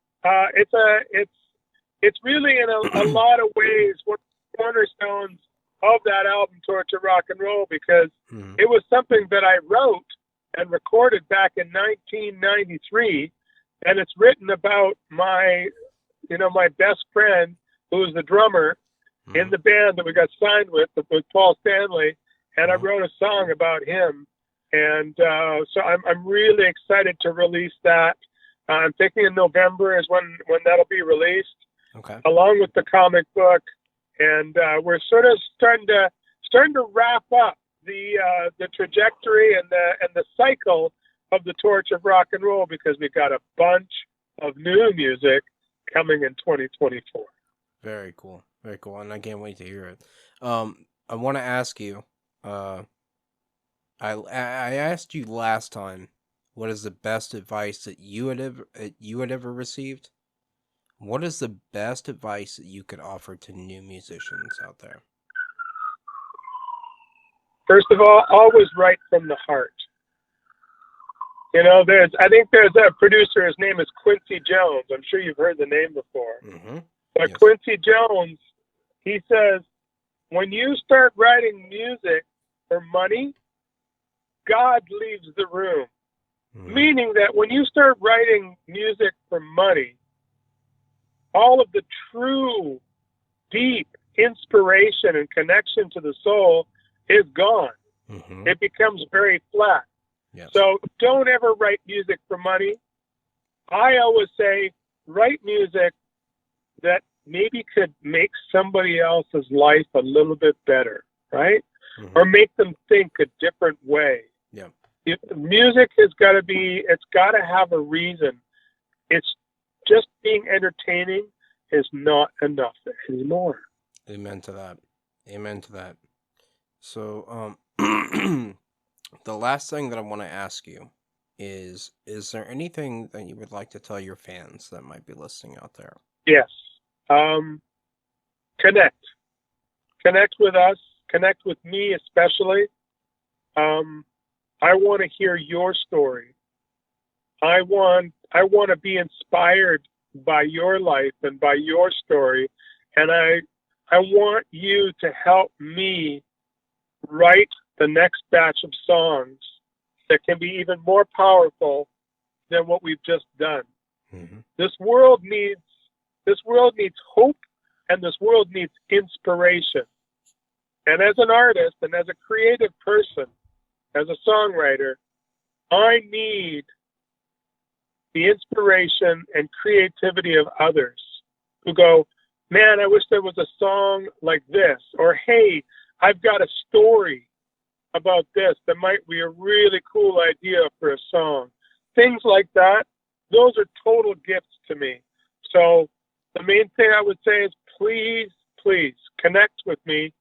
it's really in a lot of ways one of the cornerstones of that album, Torch of Rock and Roll, because it was something that I wrote and recorded back in 1993, and it's written about my best friend, who was the drummer in the band that we got signed with Paul Stanley, and I wrote a song about him, and so I'm really excited to release that. I'm thinking in November is when that'll be released, along with the comic book, and we're sort of starting to wrap up the trajectory and the cycle of the Torch of Rock and Roll, because we've got a bunch of new music coming in 2024. Very cool, and I can't wait to hear it. I want to ask you. I asked you last time, what is the best advice that you had ever received? What is the best advice that you could offer to new musicians out there? First of all, always write from the heart. I think there's a producer, his name is Quincy Jones. I'm sure you've heard the name before. But yes. Quincy Jones, he says, when you start writing music for money, God leaves the room. Meaning that when you start writing music for money, all of the true, deep inspiration and connection to the soul is gone. Mm-hmm. It becomes very flat. Yes. So don't ever write music for money. I always say, write music that maybe could make somebody else's life a little bit better, right? Mm-hmm. Or make them think a different way. Yeah. Music it's got to have a reason. It's just being entertaining is not enough anymore. Amen to that. Amen to that. So, the last thing that I want to ask you is there anything that you would like to tell your fans that might be listening out there? Yes. Connect with us, connect with me especially. I want to hear your story. I want to be inspired by your life and by your story, and I want you to help me write the next batch of songs that can be even more powerful than what we've just done. Mm-hmm. This world needs hope, and this world needs inspiration. And as an artist and as a creative person, as a songwriter, I need the inspiration and creativity of others who go, man, I wish there was a song like this, or hey, I've got a story about this that might be a really cool idea for a song. Things like that, those are total gifts to me. So the main thing I would say is please connect with me,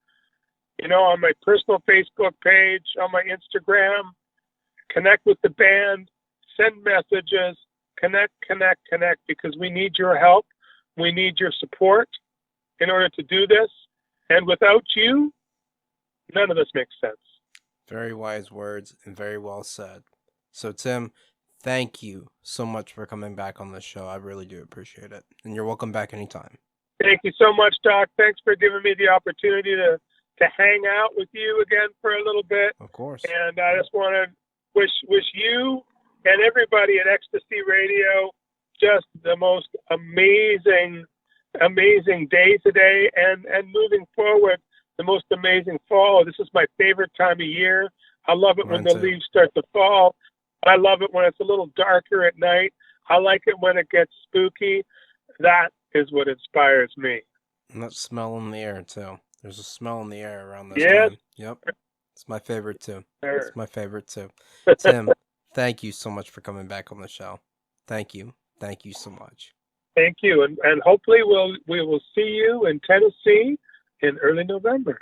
on my personal Facebook page, on my Instagram, connect with the band, send messages, connect, because we need your help. We need your support in order to do this. And without you, none of this makes sense. Very wise words and very well said. So, Tim, thank you so much for coming back on the show. I really do appreciate it. And you're welcome back anytime. Thank you so much, Doc. Thanks for giving me the opportunity to hang out with you again for a little bit. Of course. And I just want to wish you and everybody at Ecstasy Radio just the most amazing day today, and moving forward, the most amazing fall. This is my favorite time of year. I love it when the leaves start to fall. I love it when it's a little darker at night. I like it when it gets spooky. That is what inspires me. And that smell in the air, too. There's a smell in the air around this yes. time. Yep. It's my favorite, too. Sure. It's my favorite, too. Tim, thank you so much for coming back on the show. Thank you. Thank you so much. Thank you. And hopefully we will see you in Tennessee in early November.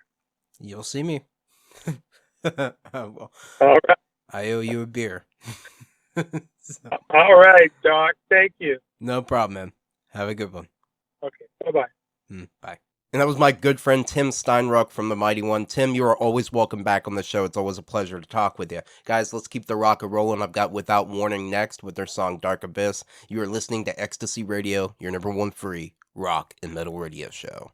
You'll see me. Well, all right. I owe you a beer. All right, Doc. Thank you. No problem, man. Have a good one. Okay. Bye-bye. Bye. And that was my good friend Tim Steinruck from The Mighty One. Tim, you are always welcome back on the show. It's always a pleasure to talk with you. Guys, let's keep the rock rolling. I've got Without Warning next with their song Dark Abyss. You are listening to Ecstasy Radio, your number one free rock and metal radio show.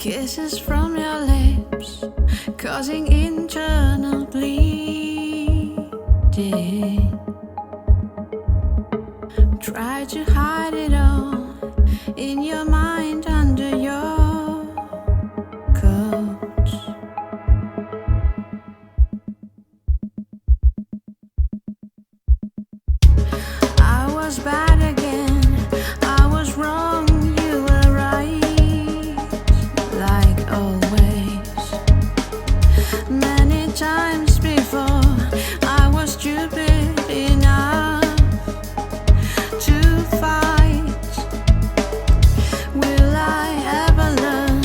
Kisses from your lips, causing internal bleeding. Try to hide it all in your mind under your coat. I was bad again, I was wrong, you were right, like always. Many times before, I was stupid enough to fight. Will I ever learn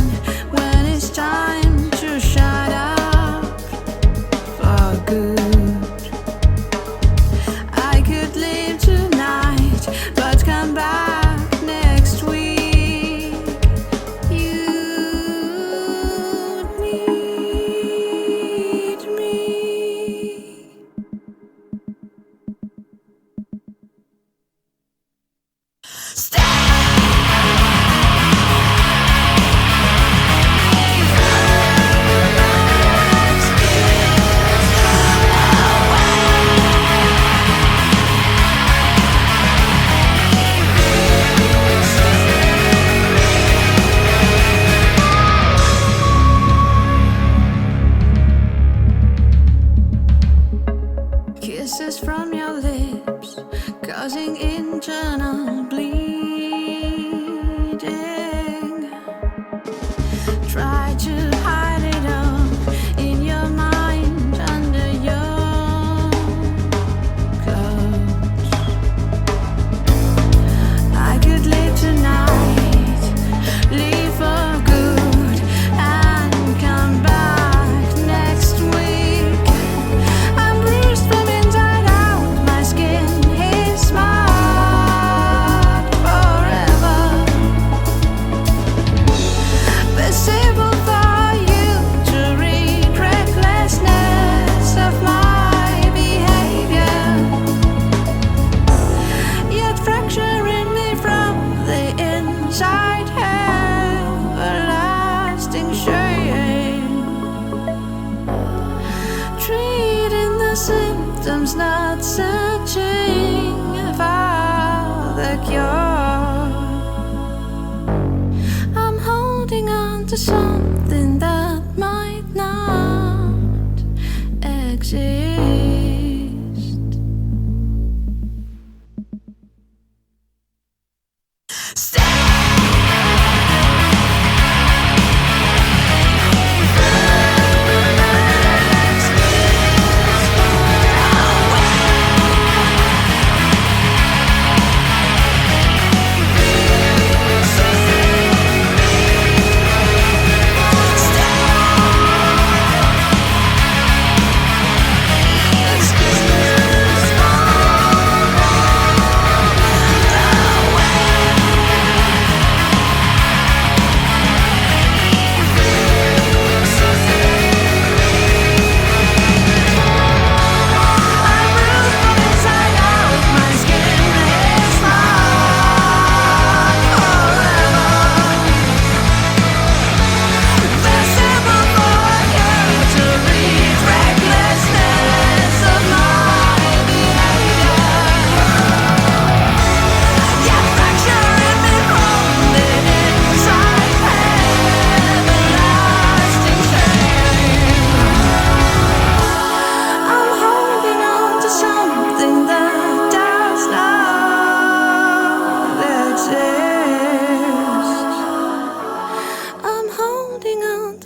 when it's time to shut up for good? I could leave tonight, but come back next week. You'd need me. Kisses from your lips, causing internal bleeding. Try to hide it all in your mind under your clothes. I could leave tonight, leave for good, and come back next week. I'm bruised from inside out, my skin is smart forever. Possible for you to read recklessness of my behavior, yet fracturing me from the inside, everlasting shame. Treating the symptoms, not searching for the cure. I'm holding on to something that might not exist.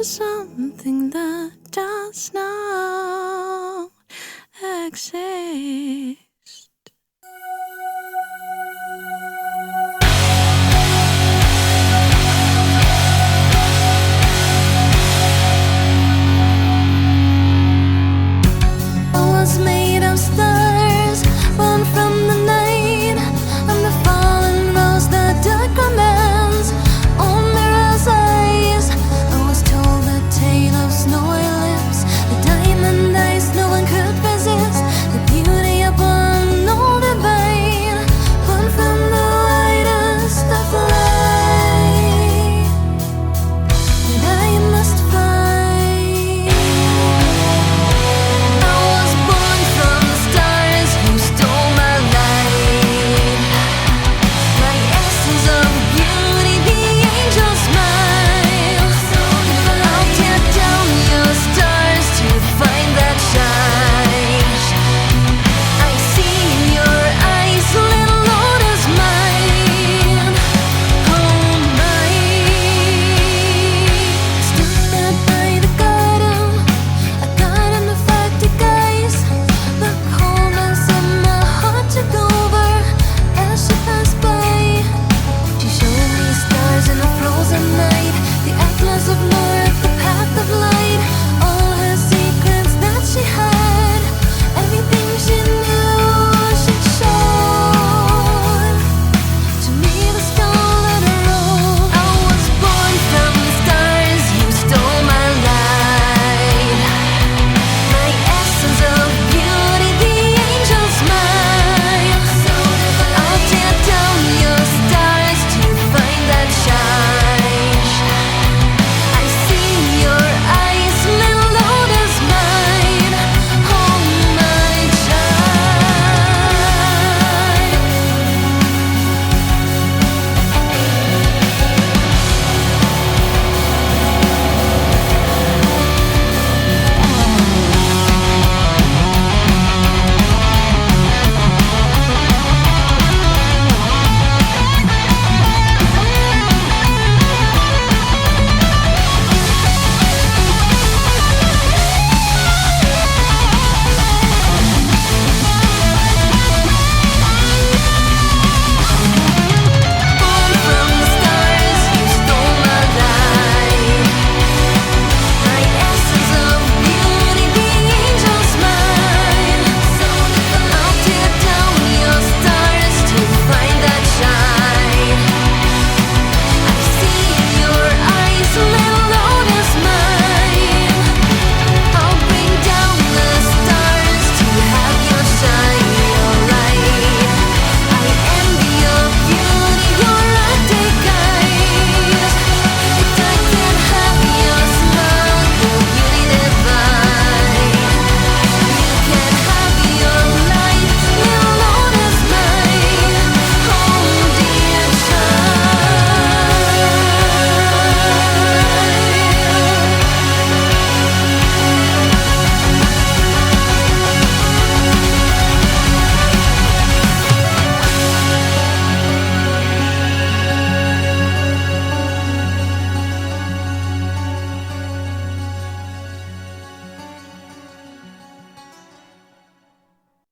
Something that does not exist. I was made of stars, born from the night, and the fallen rose, the dark romance on mirror's eyes. I was told the tale of snowy lips, the diamond eyes no one could resist, the beauty upon all divine, born from the lightest of light. And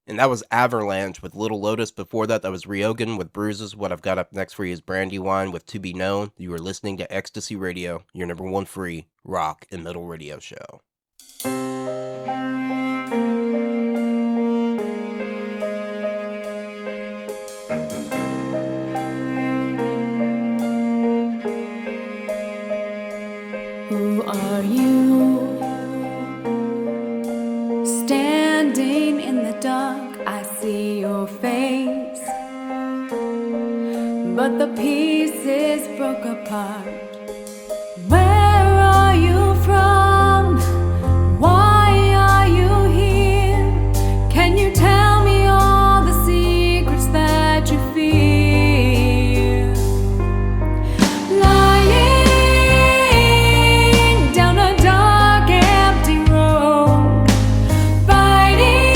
And that was Avalanche with Little Lotus. Before that, that was Ryogan with Bruises. What I've got up next for you is Brandywine with To Be Known. You are listening to Ecstasy Radio, your number one free rock and metal radio show. Who are you? Standing in the dark, I see your face, but the pieces broke apart. Where are you from? Why are you here? Can you tell me all the secrets that you fear? Lying down a dark, empty road, fighting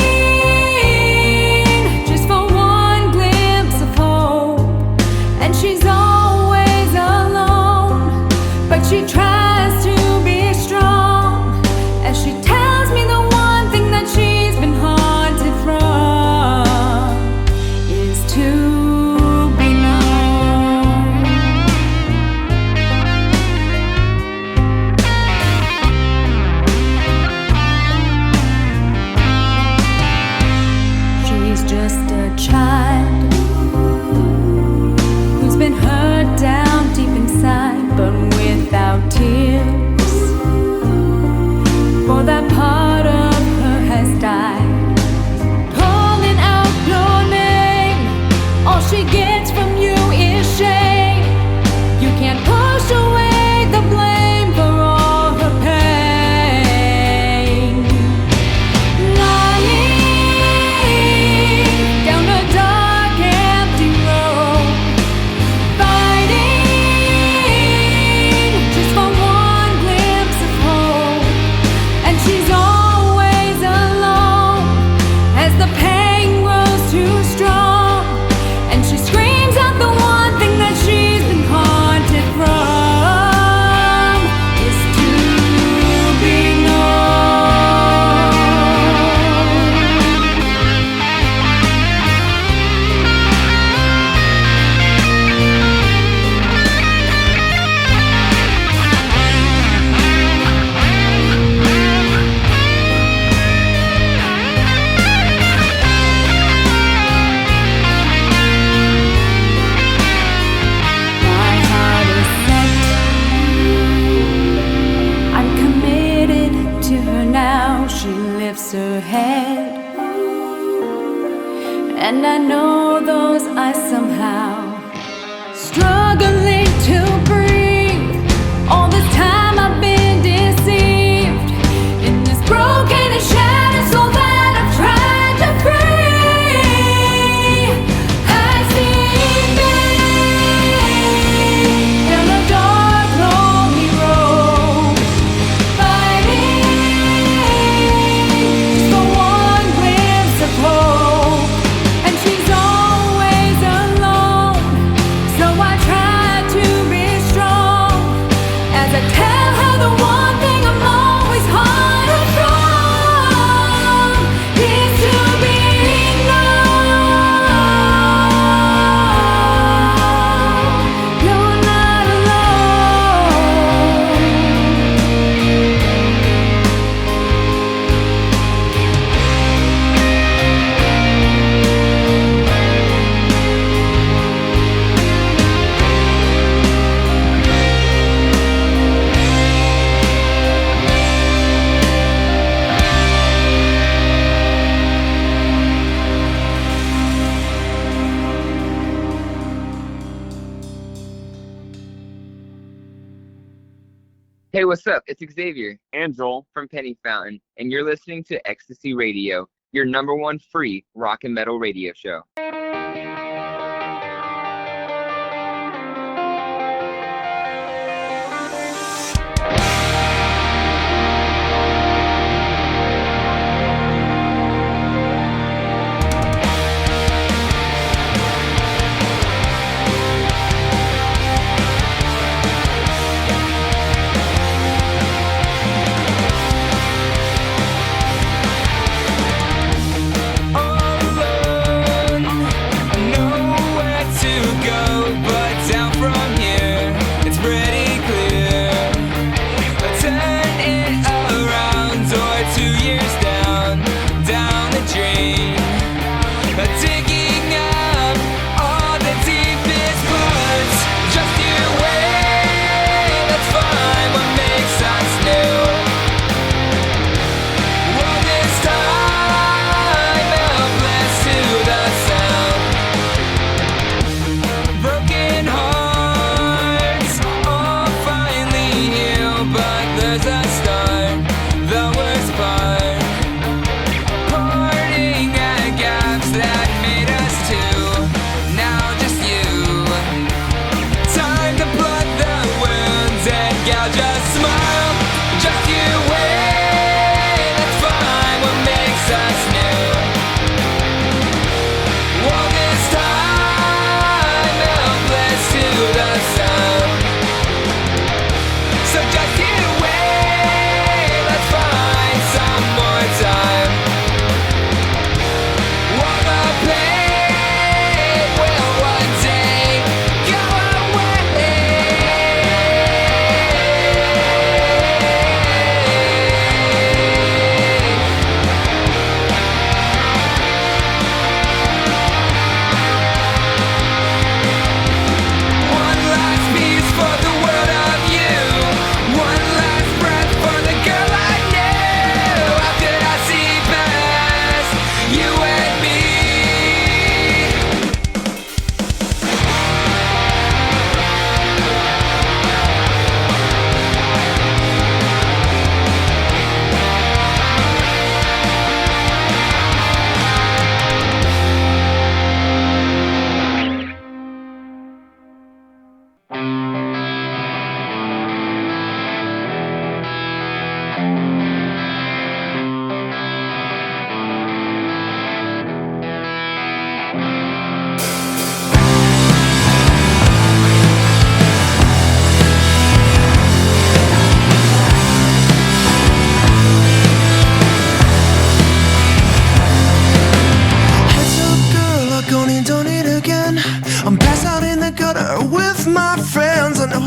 just for one glimpse of hope. And she's always alone, but she tries to be strong, as she tells me the one thing that she's been haunted from is to be known. She's just a child who's been hurt down deep inside, but without tears, for that part of her has died. Calling out your name, all she gets from you is shame. You can't push away the blame for all her pain. Lying down a dark, empty road, fighting just for one glimpse of hope. And she's always alone, as the pain grows too strong, and she screams out the one thing that she's been haunted from is to be known. My heart is set, I'm committed to her now. She lifts her head, and I know those eyes somehow struggling to breathe. All this time I've been deceived in this broken and shattered soul that I've tried to free. I see me down a dark, lonely road, fighting just for one glimpse of hope. And she's always alone, so I try to be strong, as I tell her the one thing I'm always haunted from is to be known. You're not alone. Hey, what's up? It's Xavier and Joel from Penny Fountain, and you're listening to Ecstasy Radio, your number one free rock and metal radio show. All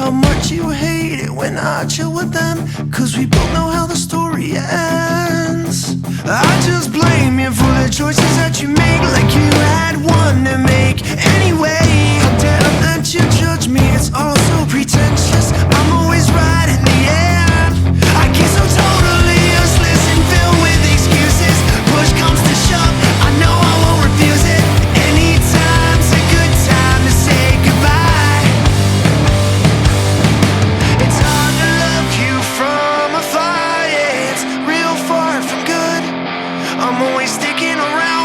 how much you hate it when I chill with them, 'cause we both know how the story ends. I just blame you for the choices that you make, like you had one to make anyway. How dare that you judge me, it's all so pretentious. I'm always right in the end. I get so totally useless and filled with excuses. Push comes to shove, I know I won't refuse it. Anytime's a good time to say goodbye. It's hard to love you from afar, yeah, it's real far from good. I'm always sticking around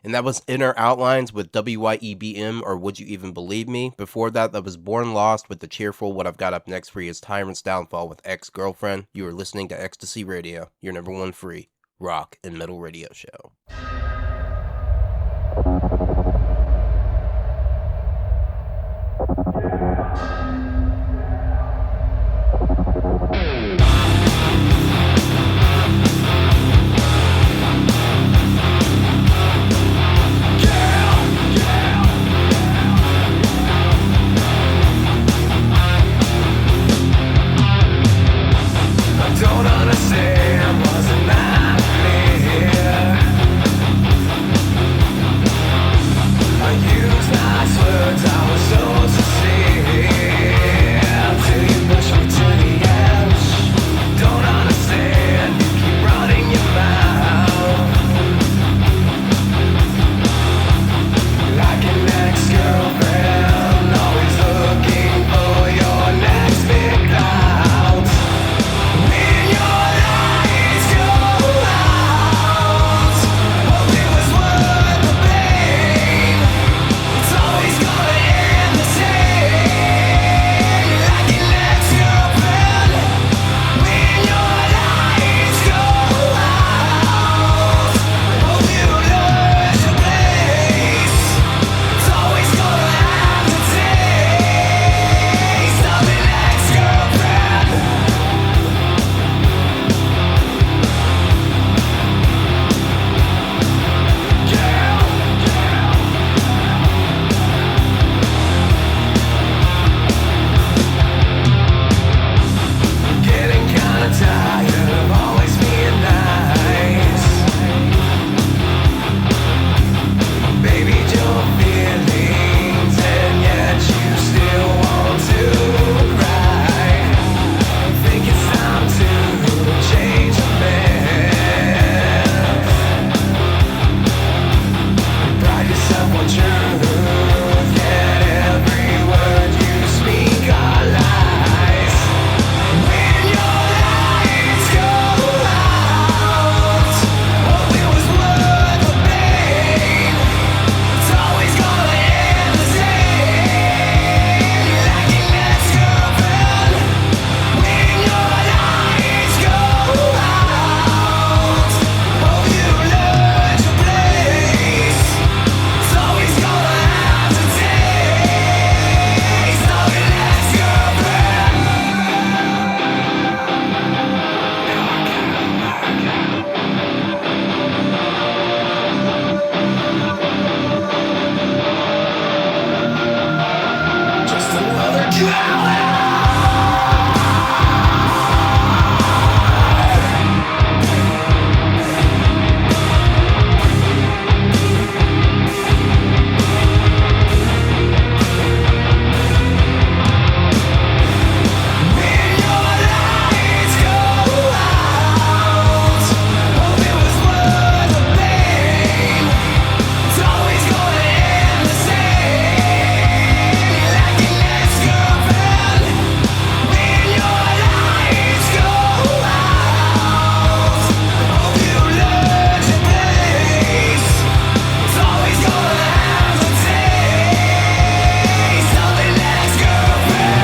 And that was Inner Outlines with WYEBM, or Would You Even Believe Me? Before that, that was Born Lost with the cheerful What I've Got Up Next for You is Tyrant's Downfall with Ex-Girlfriend. You are listening to Ecstasy Radio, your number one free rock and metal radio show. Don't understand, wasn't that clear? I used nice words, I was so sincere, till you push me to the edge. Don't understand, you keep running your mouth like an ex-girlfriend, always looking for your next big clout. When your lights go out, hope it was worth the pain. It's always gonna end the same, like an ex-girlfriend. When your lights go out, hope you lose your place. It's always gonna have the taste of an ex-girlfriend. Getting kinda tired of always being nice. Baby, your feelings, and yet you still want to cry. Think it's time to change a man. Pride yourself on truth, yet every word you speak are lies. When your lights go out, hope it was worth the pain. It's always gonna end the same, like an ex-girlfriend. When your lights go out, hope you lose your place. It's always gonna have the taste of an ex-girlfriend. Just another coward. When your lights go out, hope it was worth the pain. It's always gonna end the same, like an ex-girlfriend. When your lights go out, hope you lose your place. It's always gonna have the taste of an ex-girlfriend.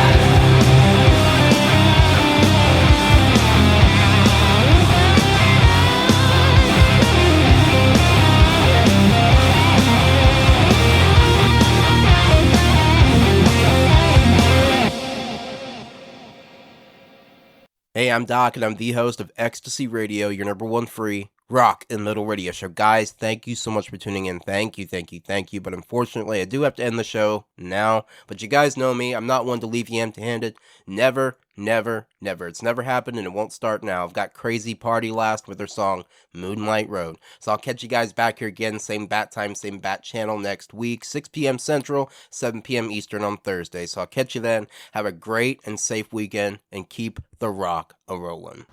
Hey, I'm Doc, and I'm the host of Ecstasy Radio, your number one free rock and metal radio show. Guys, thank you so much for tuning in. Thank you, thank you, thank you. But unfortunately, I do have to end the show now. But you guys know me. I'm not one to leave you empty-handed. Never, never, never. It's never happened, and it won't start now. I've got Crazy Party Last with their song Moonlight Road. So I'll catch you guys back here again, same bat time, same bat channel next week, 6 p.m. Central, 7 p.m. Eastern on Thursday. So I'll catch you then. Have a great and safe weekend, and keep the rock a-rolling.